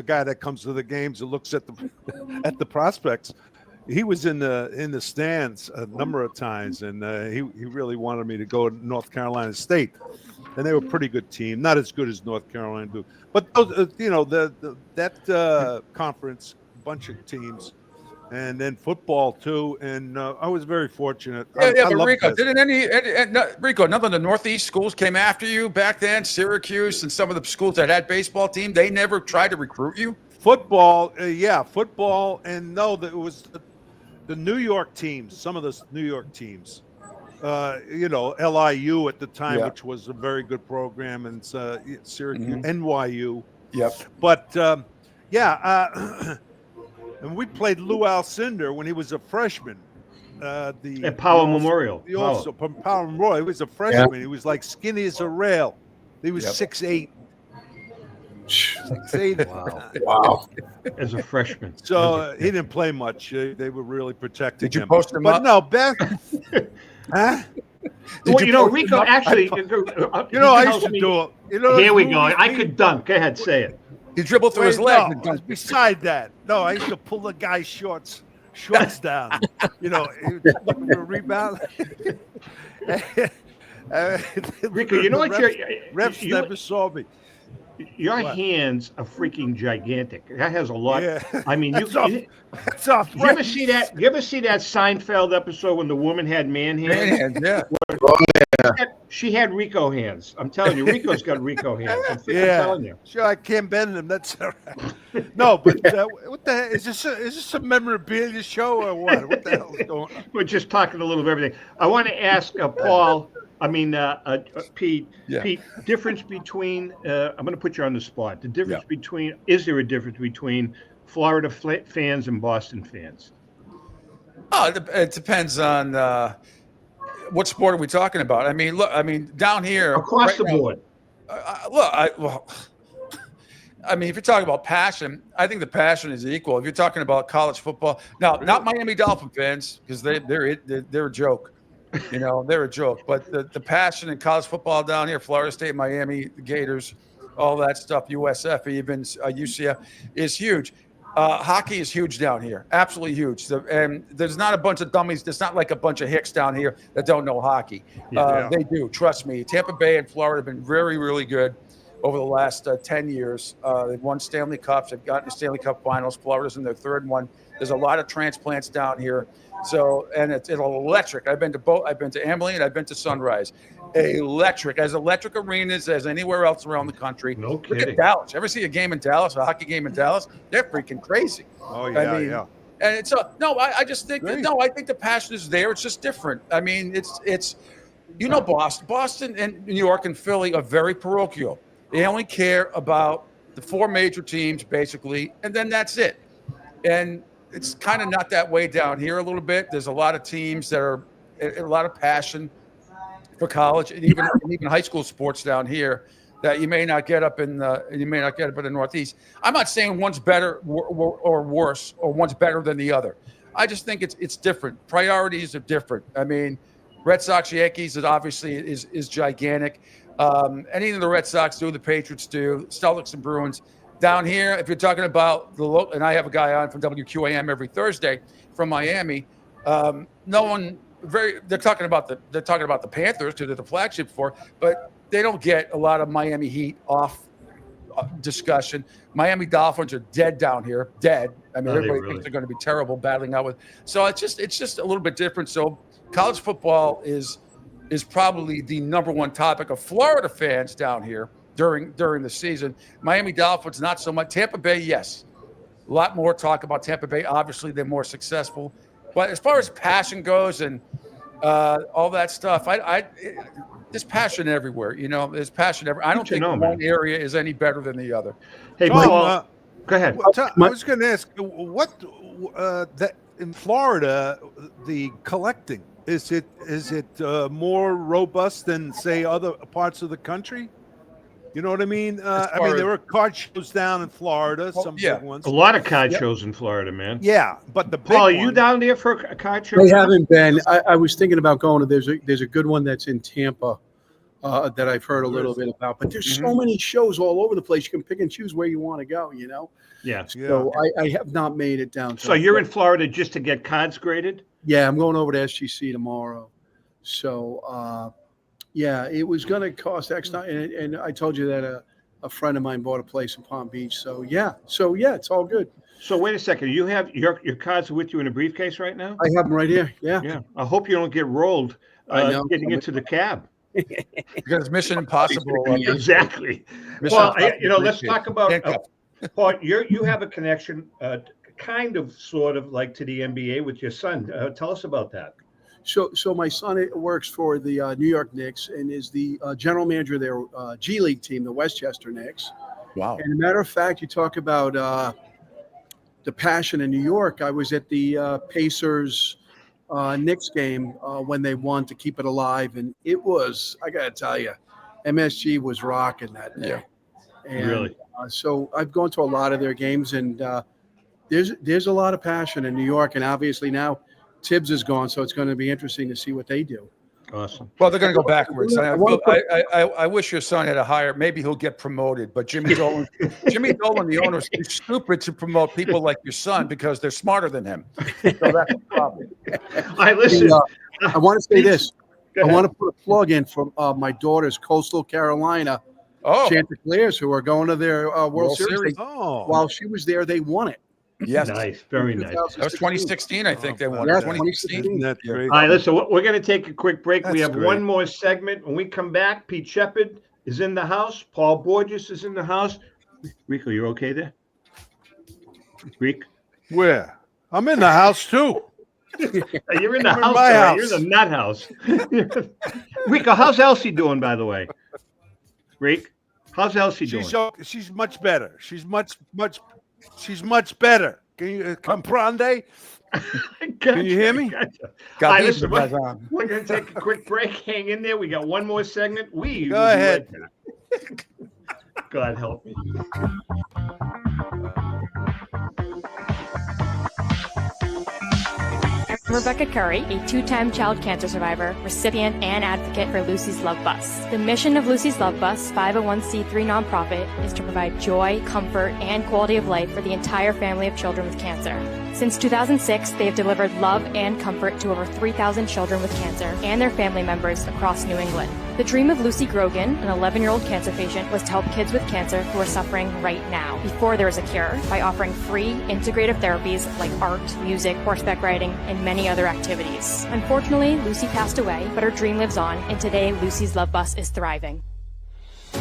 guy that comes to the games and looks at the prospects. He was in the stands a number of times, and he really wanted me to go to North Carolina State, and they were a pretty good team, not as good as North Carolina do, but those, that conference, bunch of teams, and then football too, and I was very fortunate. But Rico, Rico, none of the Northeast schools came after you back then? Syracuse and some of the schools that had baseball team, they never tried to recruit you? Football, football, and it was the New York teams, some of the New York teams, LIU at the time, which was a very good program, and Syracuse, NYU. Yep. But, and we played Lou Alcindor when he was a freshman. At Powell Memorial. Powell Memorial. He was a freshman. Yeah. He was like skinny as a rail. He was 6'8". See, Wow. As a freshman. So he didn't play much. They were really protecting him. Did you post him but up? No, Beth. Huh? Well, Rico, actually, I used to do it. Here we go. I could dunk. Go ahead, say it. He dribbled through his leg. No, beside that, I used to pull the guy's shorts down. Looking for a rebound. Rico, you know what? Refs never saw me. Your hands are freaking gigantic. That has a lot. Yeah. I mean, That's off. You ever see that? You ever see that Seinfeld episode when the woman had man hands? Man hands, yeah. She had Rico hands. I'm telling you, Rico's got Rico hands. I'm telling you. Sure, I can't bend them. That's all right. No, but what the hell? Is this a memorabilia show or what? What the hell is going on? We're just talking a little of everything. I want to ask Paul. Pete. Yeah. Pete, difference between. I'm going to put you on the spot. The difference between. Is there a difference between Florida fans and Boston fans? Oh, it depends on what sport are we talking about. I mean, look. I mean, down here across the board. I mean, if you're talking about passion, I think the passion is equal. If you're talking about college football, now not Miami Dolphin fans because they're a joke. They're a joke. But the passion in college football down here, Florida State, Miami, the Gators, all that stuff, USF, even UCF, is huge. Hockey is huge down here, absolutely huge. And there's not a bunch of dummies. There's not like a bunch of hicks down here that don't know hockey. They do, trust me. Tampa Bay and Florida have been very, really good over the last 10 years. They've won Stanley Cups. They've gotten to Stanley Cup finals. Florida's in their third one. There's a lot of transplants down here. So, and it's electric. I've been to both. I've been to Amalie and I've been to Sunrise. Electric, as electric arenas as anywhere else around the country. No kidding. Look at Dallas. Ever see a game in Dallas, a hockey game in Dallas? They're freaking crazy. Oh yeah, yeah. And it's I just think I think the passion is there. It's just different. I mean, it's Boston and New York and Philly are very parochial. They only care about the four major teams basically, and then that's it. And it's kind of not that way down here a little bit. There's a lot of teams that are a lot of passion for college and even high school sports down here that you may not get up in the Northeast. I'm not saying one's better or worse or one's better than the other. I just think it's different. Priorities are different. I mean, Red Sox, Yankees, it obviously is gigantic. Anything the Red Sox do, the Patriots do, Celtics and Bruins. Down here, if you're talking about the local, and I have a guy on from WQAM every Thursday from Miami. They're talking about the Panthers because they're the flagship for, but they don't get a lot of Miami Heat off discussion. Miami Dolphins are dead down here, dead. I mean, everybody thinks they're going to be terrible battling out with. So it's just a little bit different. So college football is probably the number one topic of Florida fans down here. During the season. Miami Dolphins, not so much. Tampa Bay, yes. A lot more talk about Tampa Bay. Obviously, they're more successful. But as far as passion goes and all that stuff, there's passion everywhere. There's passion everywhere. I don't think one area is any better than the other. Hey, Paul, go ahead. I was going to ask, what that in Florida, the collecting, is it more robust than, say, other parts of the country? You know what I mean? There were card shows down in Florida, some big ones. A lot of card shows in Florida, man. Yeah, but the big Paul, are you down there for a card show? I haven't been. I was thinking about going to. There's a good one that's in Tampa that I've heard a little bit about. But there's so many shows all over the place. You can pick and choose where you want to go. Yeah. So I have not made it down. So you're in Florida just to get cards graded? Yeah, I'm going over to SGC tomorrow. So. Yeah, it was going to cost X, and I told you that a friend of mine bought a place in Palm Beach. So yeah, it's all good. So wait a second, you have your cards with you in a briefcase right now? I have them right here. Yeah. Yeah. I hope you don't get rolled getting into the cab. Because Mission Impossible. Exactly. Well, let's talk about Paul. You have a connection, kind of, sort of like to the NBA with your son. Tell us about that. So my son works for the New York Knicks and is the general manager of their G League team, the Westchester Knicks. Wow. And as a matter of fact, you talk about the passion in New York. I was at the Pacers Knicks game when they won to keep it alive. And it was, I got to tell you, MSG was rocking that day. And, Really? So I've gone to a lot of their games, and there's a lot of passion in New York, and obviously now Tibbs is gone, so it's going to be interesting to see what they do. Awesome. Well, they're going to go backwards. I wish your son had a higher. Maybe he'll get promoted. But Jimmy Dolan, the owner, is too stupid to promote people like your son because they're smarter than him. So that's the problem. All right, listen. I want to say this. I want to put a plug in for my daughter's Coastal Carolina Chanticleers, who are going to their World Series. While she was there, they won it. Yes. Nice. Very nice. That was 2016, I think they won. Yeah, 2016. That's great. All right, listen, we're going to take a quick break. We That's have great. one more segment. When we come back, Pete Sheppard is in the house. Paul Borges is in the house. Rico, you're okay there? Rico? Where? I'm in the house too. You're in the I'm in house. my all right. house. You're in the nut house. Rico, how's Elsie doing, by the way? Rick, how's Elsie doing? She's much better. She's much better. Can you comprende? Can you hear me? Gotcha. All right, listen, we're going to take a quick break. Hang in there. We got one more segment. Go ahead. God help me. I'm Rebecca Curry, a two-time child cancer survivor, recipient, and advocate for Lucy's Love Bus. The mission of Lucy's Love Bus, 501c3 nonprofit, is to provide joy, comfort, and quality of life for the entire family of children with cancer. Since 2006, they have delivered love and comfort to over 3,000 children with cancer and their family members across New England. The dream of Lucy Grogan, an 11-year-old cancer patient, was to help kids with cancer who are suffering right now, before there is a cure, by offering free, integrative therapies like art, music, horseback riding, and many other activities. Unfortunately, Lucy passed away, but her dream lives on, and today Lucy's Love Bus is thriving.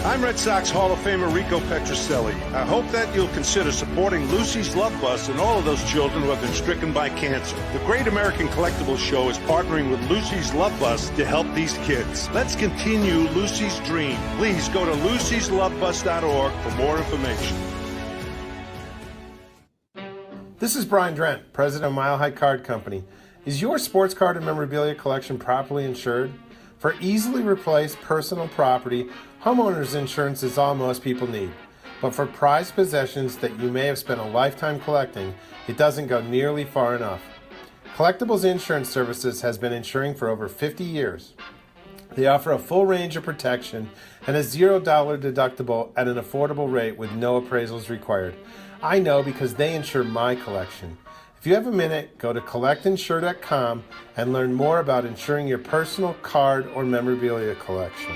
I'm Red Sox Hall of Famer Rico Petrocelli. I hope that you'll consider supporting Lucy's Love Bus and all of those children who have been stricken by cancer. The Great American Collectibles Show is partnering with Lucy's Love Bus to help these kids. Let's continue Lucy's dream. Please go to lucyslovebus.org for more information. This is Brian Drent, president of Mile High Card Company. Is your sports card and memorabilia collection properly insured? For easily replaced personal property, homeowners insurance is all most people need. But for prized possessions that you may have spent a lifetime collecting, it doesn't go nearly far enough. Collectibles Insurance Services has been insuring for over 50 years. They offer a full range of protection and a $0 deductible at an affordable rate with no appraisals required. I know because they insure my collection. If you have a minute, go to collectinsure.com and learn more about insuring your personal card or memorabilia collection.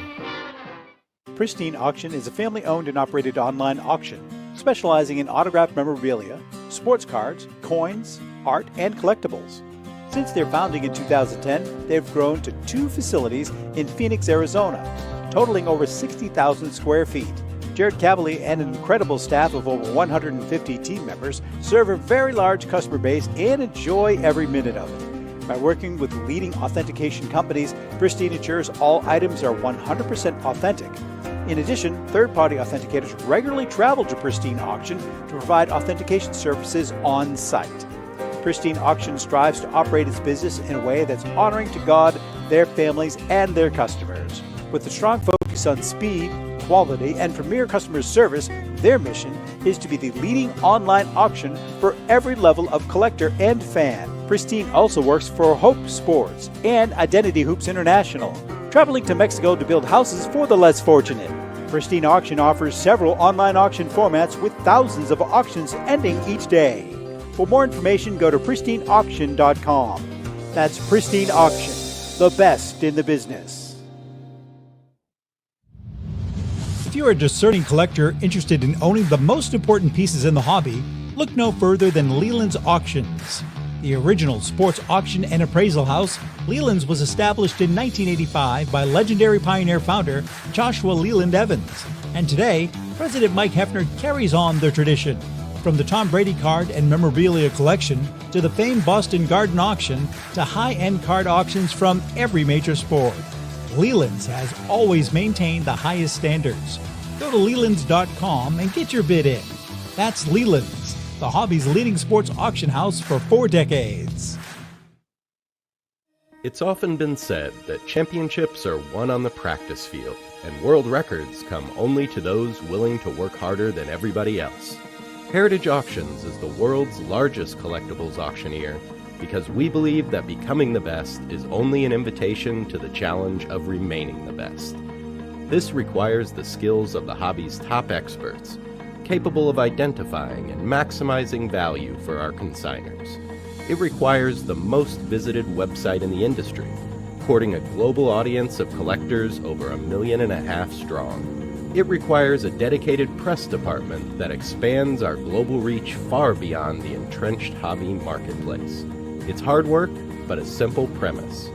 Pristine Auction is a family-owned and operated online auction specializing in autographed memorabilia, sports cards, coins, art, and collectibles. Since their founding in 2010, they've grown to 2 facilities in Phoenix, Arizona, totaling over 60,000 square feet. Jared Cavalier and an incredible staff of over 150 team members serve a very large customer base and enjoy every minute of it. By working with leading authentication companies, Pristine ensures all items are 100% authentic. In addition, third-party authenticators regularly travel to Pristine Auction to provide authentication services on site. Pristine Auction strives to operate its business in a way that's honoring to God, their families, and their customers. With a strong focus on speed, quality, and premier customer service, their mission is to be the leading online auction for every level of collector and fan. Pristine also works for Hope Sports and Identity Hoops International, traveling to Mexico to build houses for the less fortunate. Pristine Auction offers several online auction formats with thousands of auctions ending each day. For more information, go to pristineauction.com. That's Pristine Auction, the best in the business. If you are a discerning collector interested in owning the most important pieces in the hobby, look no further than Leland's Auctions. The original sports auction and appraisal house, Leland's was established in 1985 by legendary Pioneer founder Joshua Leland Evans. And today, President Mike Hefner carries on the tradition. From the Tom Brady card and memorabilia collection to the famed Boston Garden Auction to high-end card auctions from every major sport, Leland's has always maintained the highest standards. Go to Lelands.com and get your bid in. That's Leland's, the hobby's leading sports auction house for 4 decades. It's often been said that championships are won on the practice field. and world records come only to those willing to work harder than everybody else. Heritage Auctions is the world's largest collectibles auctioneer because we believe that becoming the best is only an invitation to the challenge of remaining the best. This requires the skills of the hobby's top experts, capable of identifying and maximizing value for our consigners. It requires the most visited website in the industry, courting a global audience of collectors over 1.5 million strong. It requires a dedicated press department that expands our global reach far beyond the entrenched hobby marketplace. It's hard work, but a simple premise.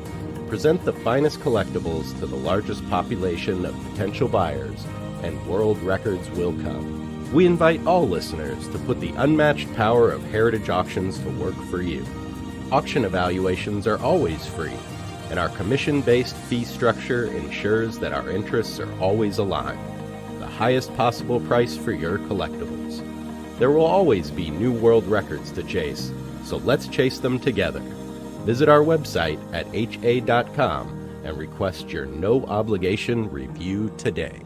Present the finest collectibles to the largest population of potential buyers, and world records will come. We invite all listeners to put the unmatched power of Heritage Auctions to work for you. Auction evaluations are always free, and our commission-based fee structure ensures that our interests are always aligned. The highest possible price for your collectibles. There will always be new world records to chase, so let's chase them together. Visit our website at ha.com and request your no-obligation review today.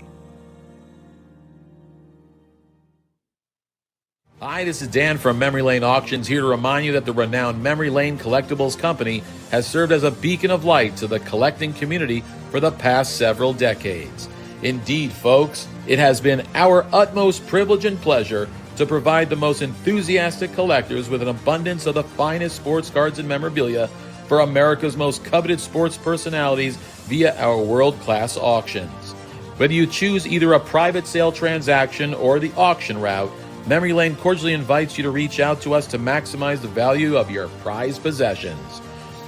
Hi, this is Dan from Memory Lane Auctions, here to remind you that the renowned Memory Lane Collectibles Company has served as a beacon of light to the collecting community for the past several decades. Indeed, folks, it has been our utmost privilege and pleasure to provide the most enthusiastic collectors with an abundance of the finest sports cards and memorabilia for America's most coveted sports personalities via our world-class auctions. Whether you choose either a private sale transaction or the auction route, Memory Lane cordially invites you to reach out to us to maximize the value of your prized possessions.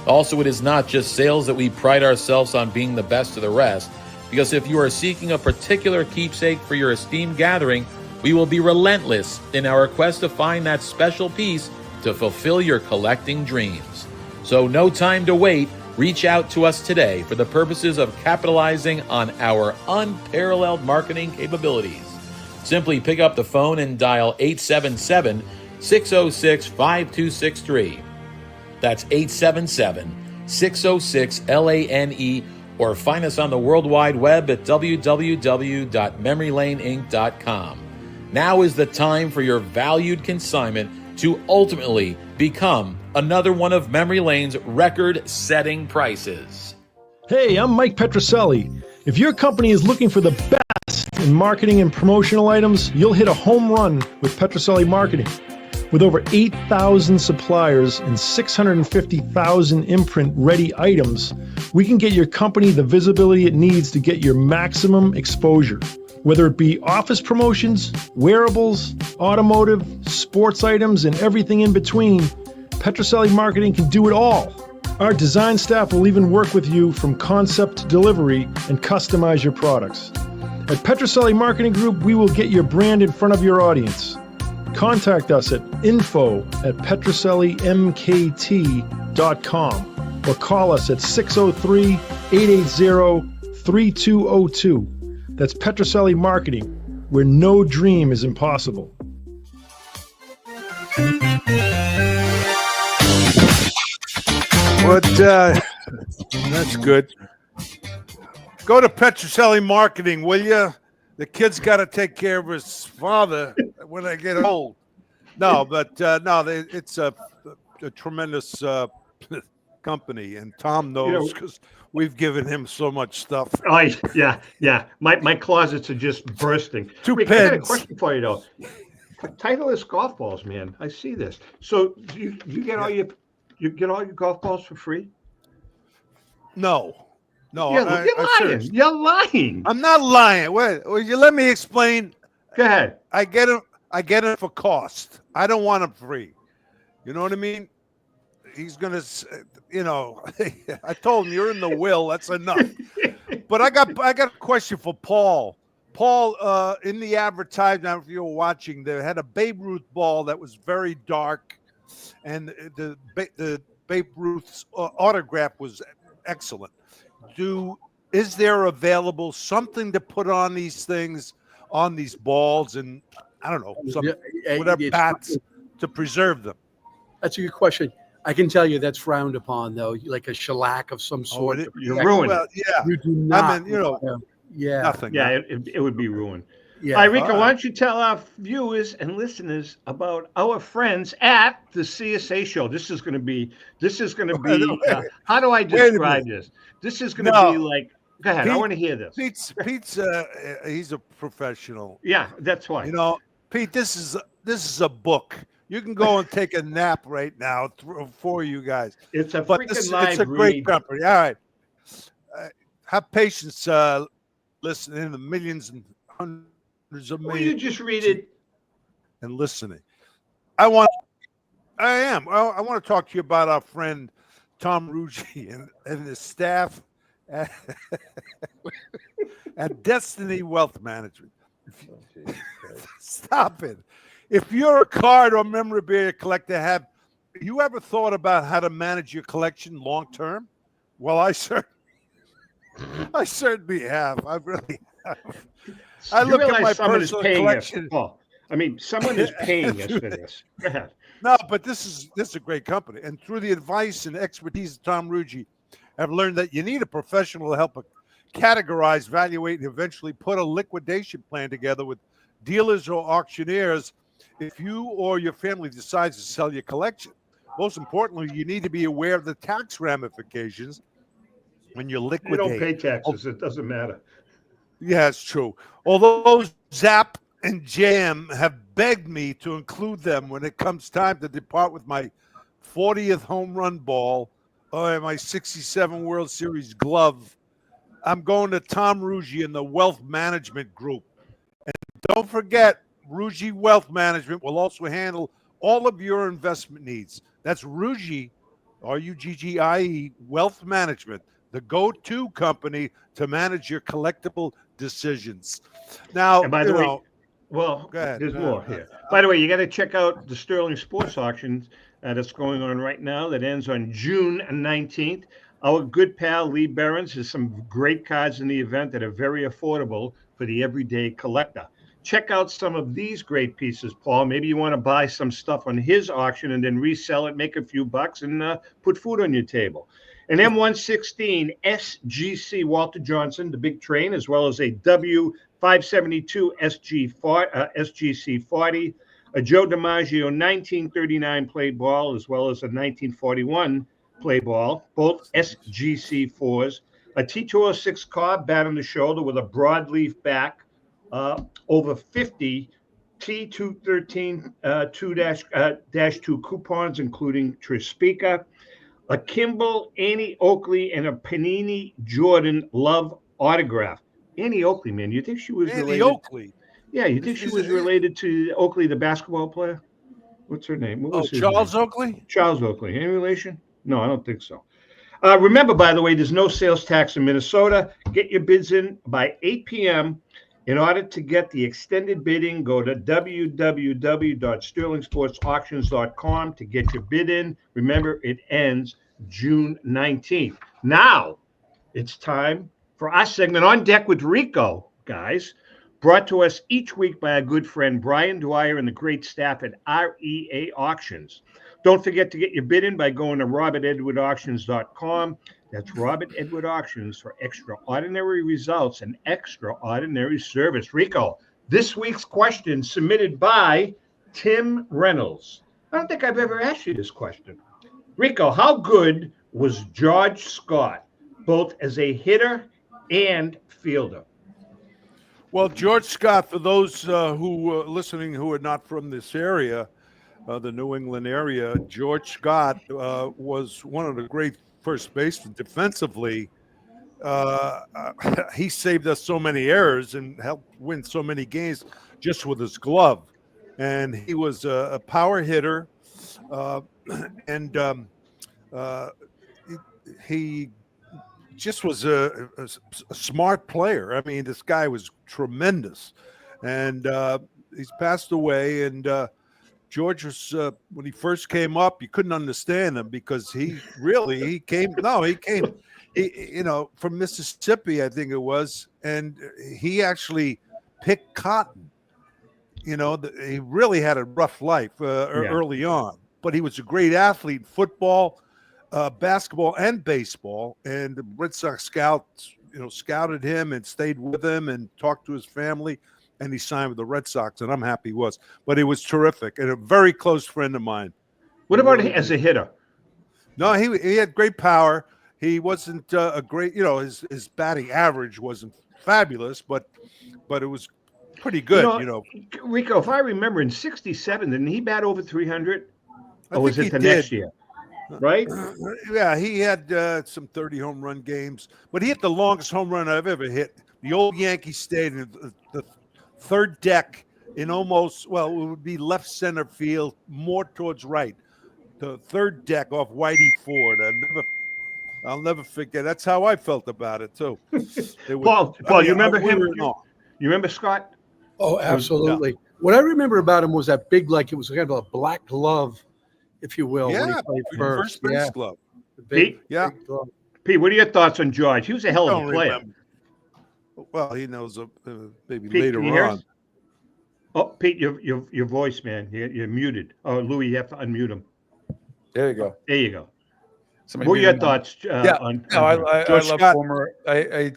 Also, it is not just sales that we pride ourselves on being the best of the rest, because if you are seeking a particular keepsake for your esteemed gathering, we will be relentless in our quest to find that special piece to fulfill your collecting dreams. So no time to wait. Reach out to us today for the purposes of capitalizing on our unparalleled marketing capabilities. Simply pick up the phone and dial 877-606-5263. That's 877-606-LANE, or find us on the World Wide Web at www.memorylaneinc.com. Now is the time for your valued consignment to ultimately become another one of Memory Lane's record-setting prices. Hey, I'm Mike Petroselli. If your company is looking for the best in marketing and promotional items, you'll hit a home run with Petroselli Marketing. With over 8,000 suppliers and 650,000 imprint-ready items, we can get your company the visibility it needs to get your maximum exposure. Whether it be office promotions, wearables, automotive, sports items, and everything in between, Petroselli Marketing can do it all. Our design staff will even work with you from concept to delivery and customize your products. At Petroselli Marketing Group, we will get your brand in front of your audience. Contact us at info@petrosellimkt.com or call us at 603-880-3202. That's Petroselli Marketing, where no dream is impossible. But that's good. Go to Petroselli Marketing, will you? The kid's got to take care of his father when they get old. No, but it's a tremendous company, and Tom knows because we've given him so much stuff. Yeah. My closets are just bursting. Rick, I got a question for you though. Titleist golf balls, man. I see this. So you get all your golf balls for free? No. You're lying. You're lying. I'm not lying. Wait, will you let me explain? Go ahead. I get it for cost. I don't want them free. You know what I mean? He's gonna, I told him you're in the will. That's enough. But I got a question for Paul. Paul, in the advertisement, if you were watching, they had a Babe Ruth ball that was very dark, and the Babe Ruth's autograph was excellent. Is there available something to put on these things, on these balls, and I don't know, whatever bats to preserve them? That's a good question. I can tell you that's frowned upon, though, like a shellac of some sort. You ruined it. Yeah. You do not. I mean, Yeah. Nothing. Yeah, it would be ruined. Yeah. All right, Rico, All right. why don't you tell our viewers and listeners about our friends at the CSA show? This is going to be. How do I describe this? This is going to be like. Go ahead. I want to hear this. Pete's he's a professional. Yeah, that's why. You know, Pete, this is a book. You can go and take a nap right now for you guys. It's a but freaking live it's a great read. company. All right, have patience. Listening to millions and hundreds of millions. Will you just read it and listening? I want to talk to you about our friend Tom Rico and his staff at Destiny Wealth Management. Stop it. If you're a card or memorabilia collector, have you ever thought about how to manage your collection long term? Well, I certainly have. I really have. I look at my personal collection. I mean, someone is paying us for this. Go ahead. No, but this is a great company, and through the advice and expertise of Tom Rico, I've learned that you need a professional to help categorize, evaluate, and eventually put a liquidation plan together with dealers or auctioneers if you or your family decides to sell your collection. Most importantly, you need to be aware of the tax ramifications when you liquidate. You don't pay taxes. It doesn't matter. Yeah, it's true. Although Zap and Jam have begged me to include them when it comes time to depart with my 40th home run ball or my 67 World Series glove, I'm going to Tom Rico and the Wealth Management Group. And don't forget, Rico Wealth Management will also handle all of your investment needs. That's Rico, Ruggie, Wealth Management, the go-to company to manage your collectible decisions. Now, and by the way, well, there's more here. By the way, you got to check out the Sterling Sports Auction that's going on right now that ends on June 19th. Our good pal Lee Behrens has some great cards in the event that are very affordable for the everyday collector. Check out some of these great pieces, Paul. Maybe you want to buy some stuff on his auction and then resell it, make a few bucks, and put food on your table. An M116 SGC Walter Johnson, the big train, as well as a W572 SGC 40, a Joe DiMaggio 1939 play ball, as well as a 1941 play ball, both SGC 4s, a T206 Cobb bat on the shoulder with a broadleaf back, over 50 T213 2-2 coupons, including Trispica, a Kimball, Annie Oakley, and a Panini Jordan Love autograph. Annie Oakley, man, you think she was Annie related? Oakley? Yeah, you think she was related to Oakley, the basketball player? What's her name? What was his Charles name? Oakley? Charles Oakley. Any relation? No, I don't think so. Remember, by the way, there's no sales tax in Minnesota. Get your bids in by 8 p.m. In order to get the extended bidding, go to www.sterlingsportsauctions.com to get your bid in. Remember, it ends June 19th. Now, it's time for our segment On Deck with Rico, guys, brought to us each week by our good friend Brian Dwyer and the great staff at REA Auctions. Don't forget to get your bid in by going to robertedwardauctions.com. That's Robert Edward Auctions for extraordinary results and extraordinary service. Rico, this week's question submitted by Tim Reynolds. I don't think I've ever asked you this question. Rico, how good was George Scott, both as a hitter and fielder? Well, George Scott, for those who are listening who are not from this area, the New England area, George Scott was one of the great first baseman defensively. He saved us so many errors and helped win so many games just with his glove. And he was a power hitter, and he just was a smart player. I mean, this guy was tremendous, and he's passed away. And George was when he first came up, you couldn't understand him because he came from Mississippi, I think it was, and he actually picked cotton. He really had a rough life early on, but he was a great athlete, football, basketball, and baseball. And the Red Sox scouts, scouted him and stayed with him and talked to his family, and he signed with the Red Sox, and I'm happy he was. But he was terrific and a very close friend of mine. What about as a hitter? No, he had great power. He wasn't a great, his batting average wasn't fabulous, but it was pretty good. Rico, if I remember, in '67, didn't he bat over 300? Or was it the next year? Right? Yeah, he had some 30 home run games, but he hit the longest home run I've ever hit. The old Yankee Stadium, the third deck in almost, it would be left center field, more towards right. The third deck off Whitey Ford. I'll never forget. That's how I felt about it too. Paul, you remember him? You remember Scott? Oh, absolutely. Yeah. What I remember about him was that big, it was kind of a black glove, if you will. Yeah, when he played first base glove. Pete, Pete, what are your thoughts on George? He was a hell of a player. Well, he knows maybe Pete, later on. Oh, Pete, your voice, man, you're muted. Oh, Louis, you have to unmute him. There you go. There you go. What were your thoughts? I love former. I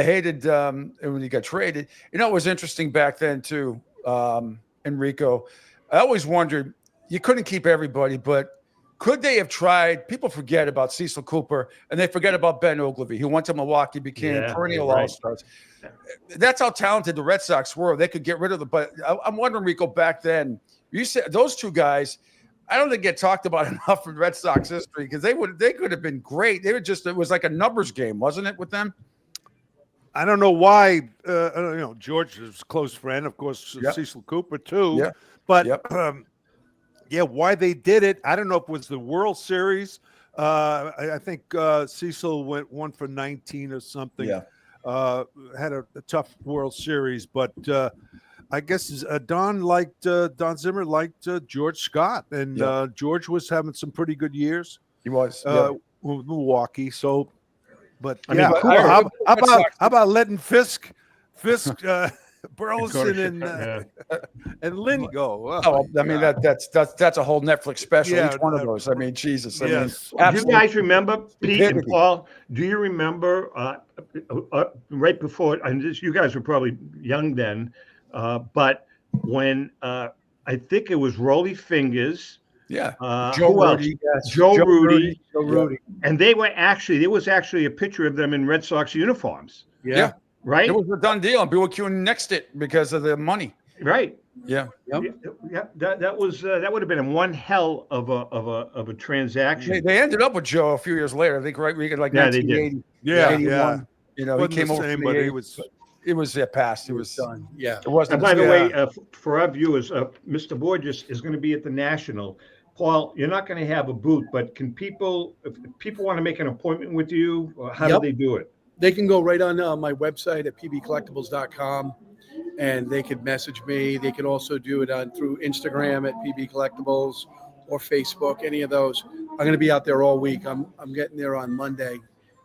hated when he got traded. It was interesting back then too. Enrico, I always wondered, you couldn't keep everybody, but could they have tried? People forget about Cecil Cooper, and they forget about Ben Ogilvy, who went to Milwaukee, became perennial all-stars. That's how talented the Red Sox were. They could get rid of them. But I'm wondering, Rico, back then, you said those two guys, I don't think get talked about enough in Red Sox history because they could have been great. They were it was like a numbers game, wasn't it, with them? I don't know why. George is a close friend, of course. Cecil Cooper too. Yeah. But why they did it? I don't know if it was the World Series. I think Cecil went 1 for 19 or something. Yeah. Had a tough World Series, but I guess Don Zimmer liked George Scott, and George was having some pretty good years. He was with Milwaukee. So, but how about letting Fisk, Burleson, and Lynn go? That's a whole Netflix special. Each one of those. I mean, Jesus. Do you guys remember, Pete and Paul? Do you remember right before? And you guys were probably young then. But when I think it was Rolly Fingers, Joe Rudy, Joe Rudy, and there was actually a picture of them in Red Sox uniforms. Yeah. Right. It was a done deal, and people nixed it because of the money. Right. Yeah. Yeah. That would have been one hell of a transaction. They ended up with Joe a few years later. I think like 1980. Yeah. 81. He came over. But he was. It was past. It was done. Yeah. It wasn't. And by the way, for our viewers, Mr. Borges is going to be at the National. Paul, you're not going to have a booth, but if people want to make an appointment with you, how do they do it? They can go right on my website at pbcollectibles.com, and they could message me. They can also do it through Instagram at PB Collectibles or Facebook, any of those. I'm going to be out there all week. I'm getting there on Monday,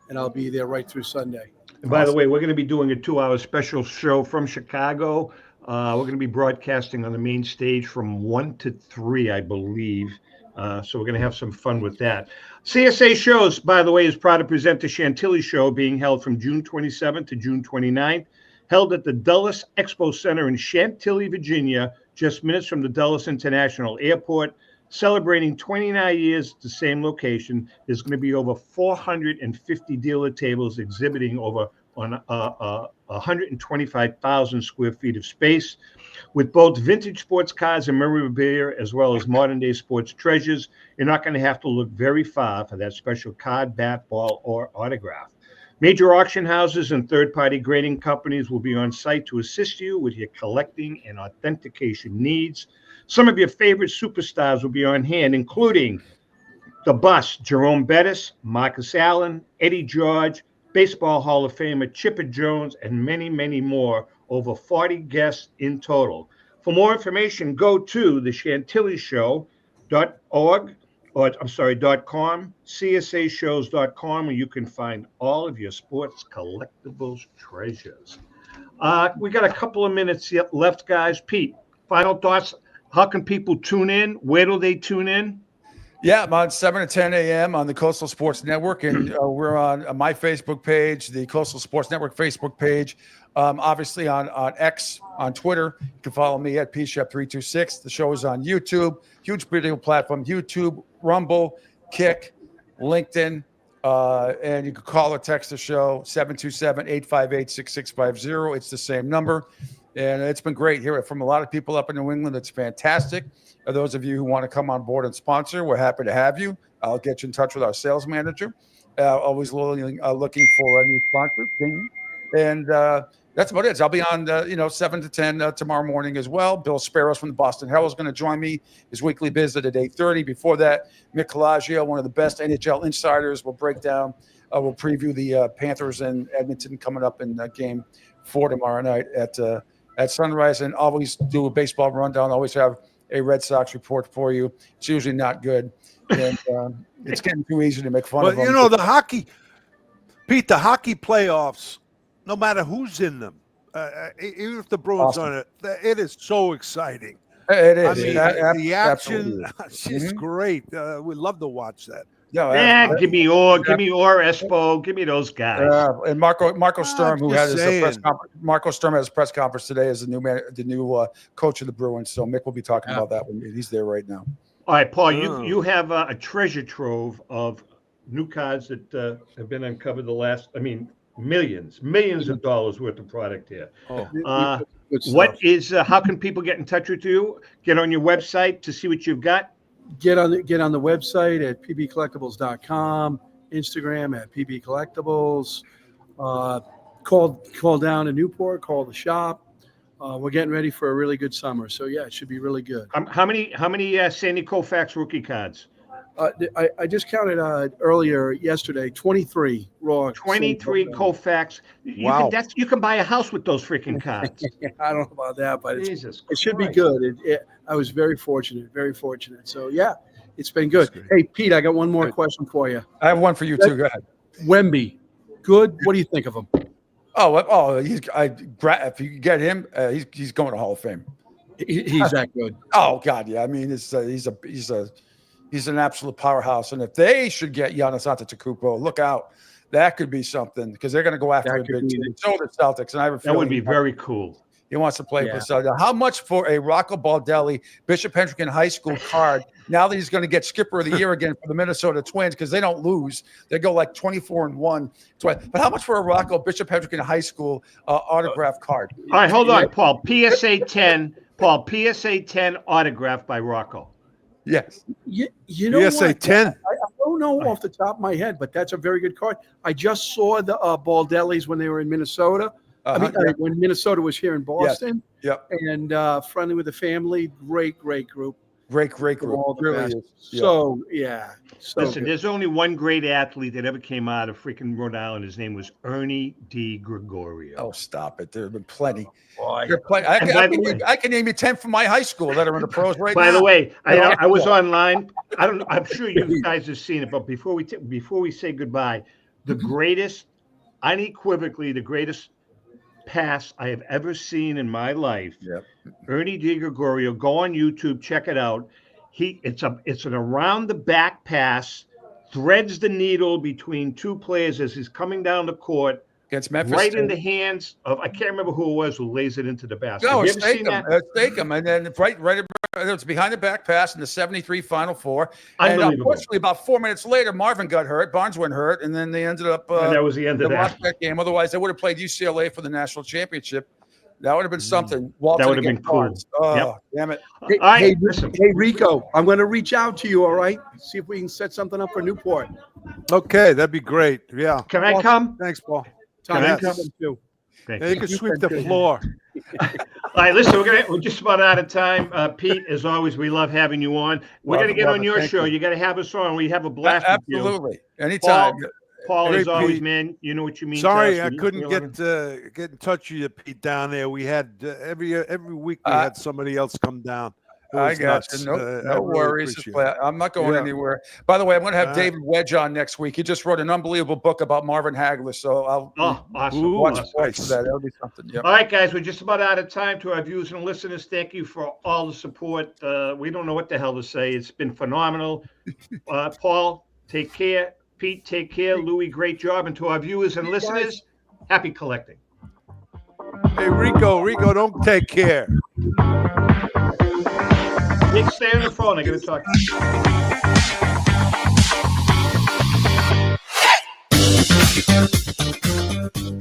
and I'll be there right through Sunday. And by the way, we're going to be doing a 2-hour special show from Chicago. We're going to be broadcasting on the main stage from 1 to 3, I believe. So we're going to have some fun with that. CSA Shows, by the way, is proud to present the Chantilly Show being held from June 27th to June 29th, held at the Dulles Expo Center in Chantilly, Virginia, just minutes from the Dulles International Airport. Celebrating 29 years at the same location, there's going to be over 450 dealer tables exhibiting on 125,000 square feet of space, with both vintage sports cars and memorabilia, as well as modern-day sports treasures. You're not going to have to look very far for that special card, bat, ball, or autograph. Major auction houses and third-party grading companies will be on site to assist you with your collecting and authentication needs. Some of your favorite superstars will be on hand, including the Bust, Jerome Bettis, Marcus Allen, Eddie George, Baseball Hall of Famer Chipper Jones, and many, many more. Over 40 guests in total. For more information, go to thechantillyshow.org, .com, csashows.com, where you can find all of your sports collectibles treasures. We got a couple of minutes left, guys. Pete, final thoughts. How can people tune in? Where do they tune in? Yeah, I'm on 7 to 10 a.m. on the Coastal Sports Network, and we're on my Facebook page, the Coastal Sports Network Facebook page. Obviously on X, on Twitter. You can follow me at pshep326. The show is on YouTube, huge video platform, YouTube, Rumble, Kick, LinkedIn, and you can call or text the show, 727-858-6650. It's the same number. And it's been great hearing from a lot of people up in New England. It's fantastic. For those of you who want to come on board and sponsor, we're happy to have you. I'll get you in touch with our sales manager. Always looking for a new sponsor. And that's about it. So I'll be on, 7 to 10 tomorrow morning as well. Bill Sparrows from the Boston Herald is going to join me. His weekly visit at 8:30. Before that, Mick Colagio, one of the best NHL insiders, will break down. We'll preview the Panthers and Edmonton coming up in Game 4 tomorrow night at sunrise, and always do a baseball rundown. Always have a Red Sox report for you. It's usually not good, and it's getting too easy to make fun of them. You know, the hockey playoffs, no matter who's in them, even if the Bruins on it, it is so exciting. It is. I mean, the action is great. We love to watch that. Give me Orr, Espo, give me those guys. And Marco Sturm, who had his press conference. Marco Sturm has his press conference today as the new coach of the Bruins. So Mick will be talking about that when he's there right now. All right, Paul, you have a treasure trove of new cards that have been uncovered millions of dollars worth of product here. How can people get in touch with you? Get on your website to see what you've got? Get on the website at pbcollectibles.com, Instagram at pbcollectibles. Call down to Newport, call the shop. We're getting ready for a really good summer, so yeah, it should be really good. How many Sandy Koufax rookie cards? I just counted earlier yesterday 23 raw. 23 Koufax. Wow. You can buy a house with those freaking cards. I don't know about that, but it should be Christ. good. I was very fortunate. So yeah, it's been good. Hey Pete, I got one more question for you. I have one for you too. Go ahead. Wemby, good. What do you think of him? If you get him, he's going to Hall of Fame. He's that good. Oh God, yeah. I mean, he's an absolute powerhouse. And if they should get Giannis Antetokounmpo, look out. That could be something because they're going to go after a big team. So the Celtics, and I have a feeling that would be very cool. He wants to play for Celtics. How much for a Rocco Baldelli Bishop Hendricken High School card? Now that he's going to get Skipper of the Year again for the Minnesota Twins because they don't lose, they go like 24-1. But how much for a Rocco Bishop Hendricken High School autograph card? All right, hold on, Paul. PSA 10. Paul, PSA 10 autographed by Rocco. Yes. You know PSA what? 10. I don't know off the top of my head, but that's a very good card. I just saw the Baldellis when they were in Minnesota. When Minnesota was here in Boston. Yep. And friendly with the family. Great group. Great group. Really is. So, yeah. Listen, there's only one great athlete that ever came out of freaking Rhode Island. His name was Ernie D. Gregorio. Oh, stop it. There have been plenty. Boy. I can name you 10 from my high school that are in the pros right now. By the way, I was online. I don't know. I'm sure you guys have seen it, but before we say goodbye, the greatest, unequivocally, the greatest pass I have ever seen in my life. Yep. Ernie D. Gregorio. Go on YouTube, check it out. It's an around the back pass, threads the needle between two players as he's coming down the court. Against Memphis. Right in the hands of, I can't remember who it was who lays it into the basket. No, Have you ever seen that? Stake him. And then it's behind the back pass in the 73 Final Four. And Unbelievable. unfortunately, about 4 minutes later, Marvin got hurt. Barnes went hurt. And then they ended up and that was the end of that. Game. Otherwise, they would have played UCLA for the national championship. That would have been something. Walton that would have been cool. Barnes. Oh, damn it. Hey, Rico, I'm going to reach out to you, all right? See if we can set something up for Newport. Okay, that'd be great. Yeah. Can I come? Thanks, Paul. Tom, Yes. coming too. Yeah, you can sweep the floor. All right, listen, we're just about out of time. Pete, as always, we love having you on. We're going to get on your show. You got to have us on. We have a blast with you. Absolutely. Anytime. Paul, Hey, as always, Pete. man, you know what you mean. Sorry, to us. I couldn't get in touch with you, Pete, down there. We had every week we had somebody else come down. I got nuts. you. No I really worries. appreciate it. I'm not going Yeah. anywhere. By the way, I'm going to have All David Wedge on next week. He just wrote an unbelievable book about Marvin Hagler, so I'll awesome. watch Awesome. for that. That'll be something. Yep. All right, guys, we're just about out of time. To our viewers and listeners, thank you for all the support. We don't know what the hell to say. It's been phenomenal. Paul, take care. Pete, take care. Louis, great job. And to our viewers and listeners, happy collecting. Hey, Rico, don't take care. Nick, stay on the phone. I got to talk to you.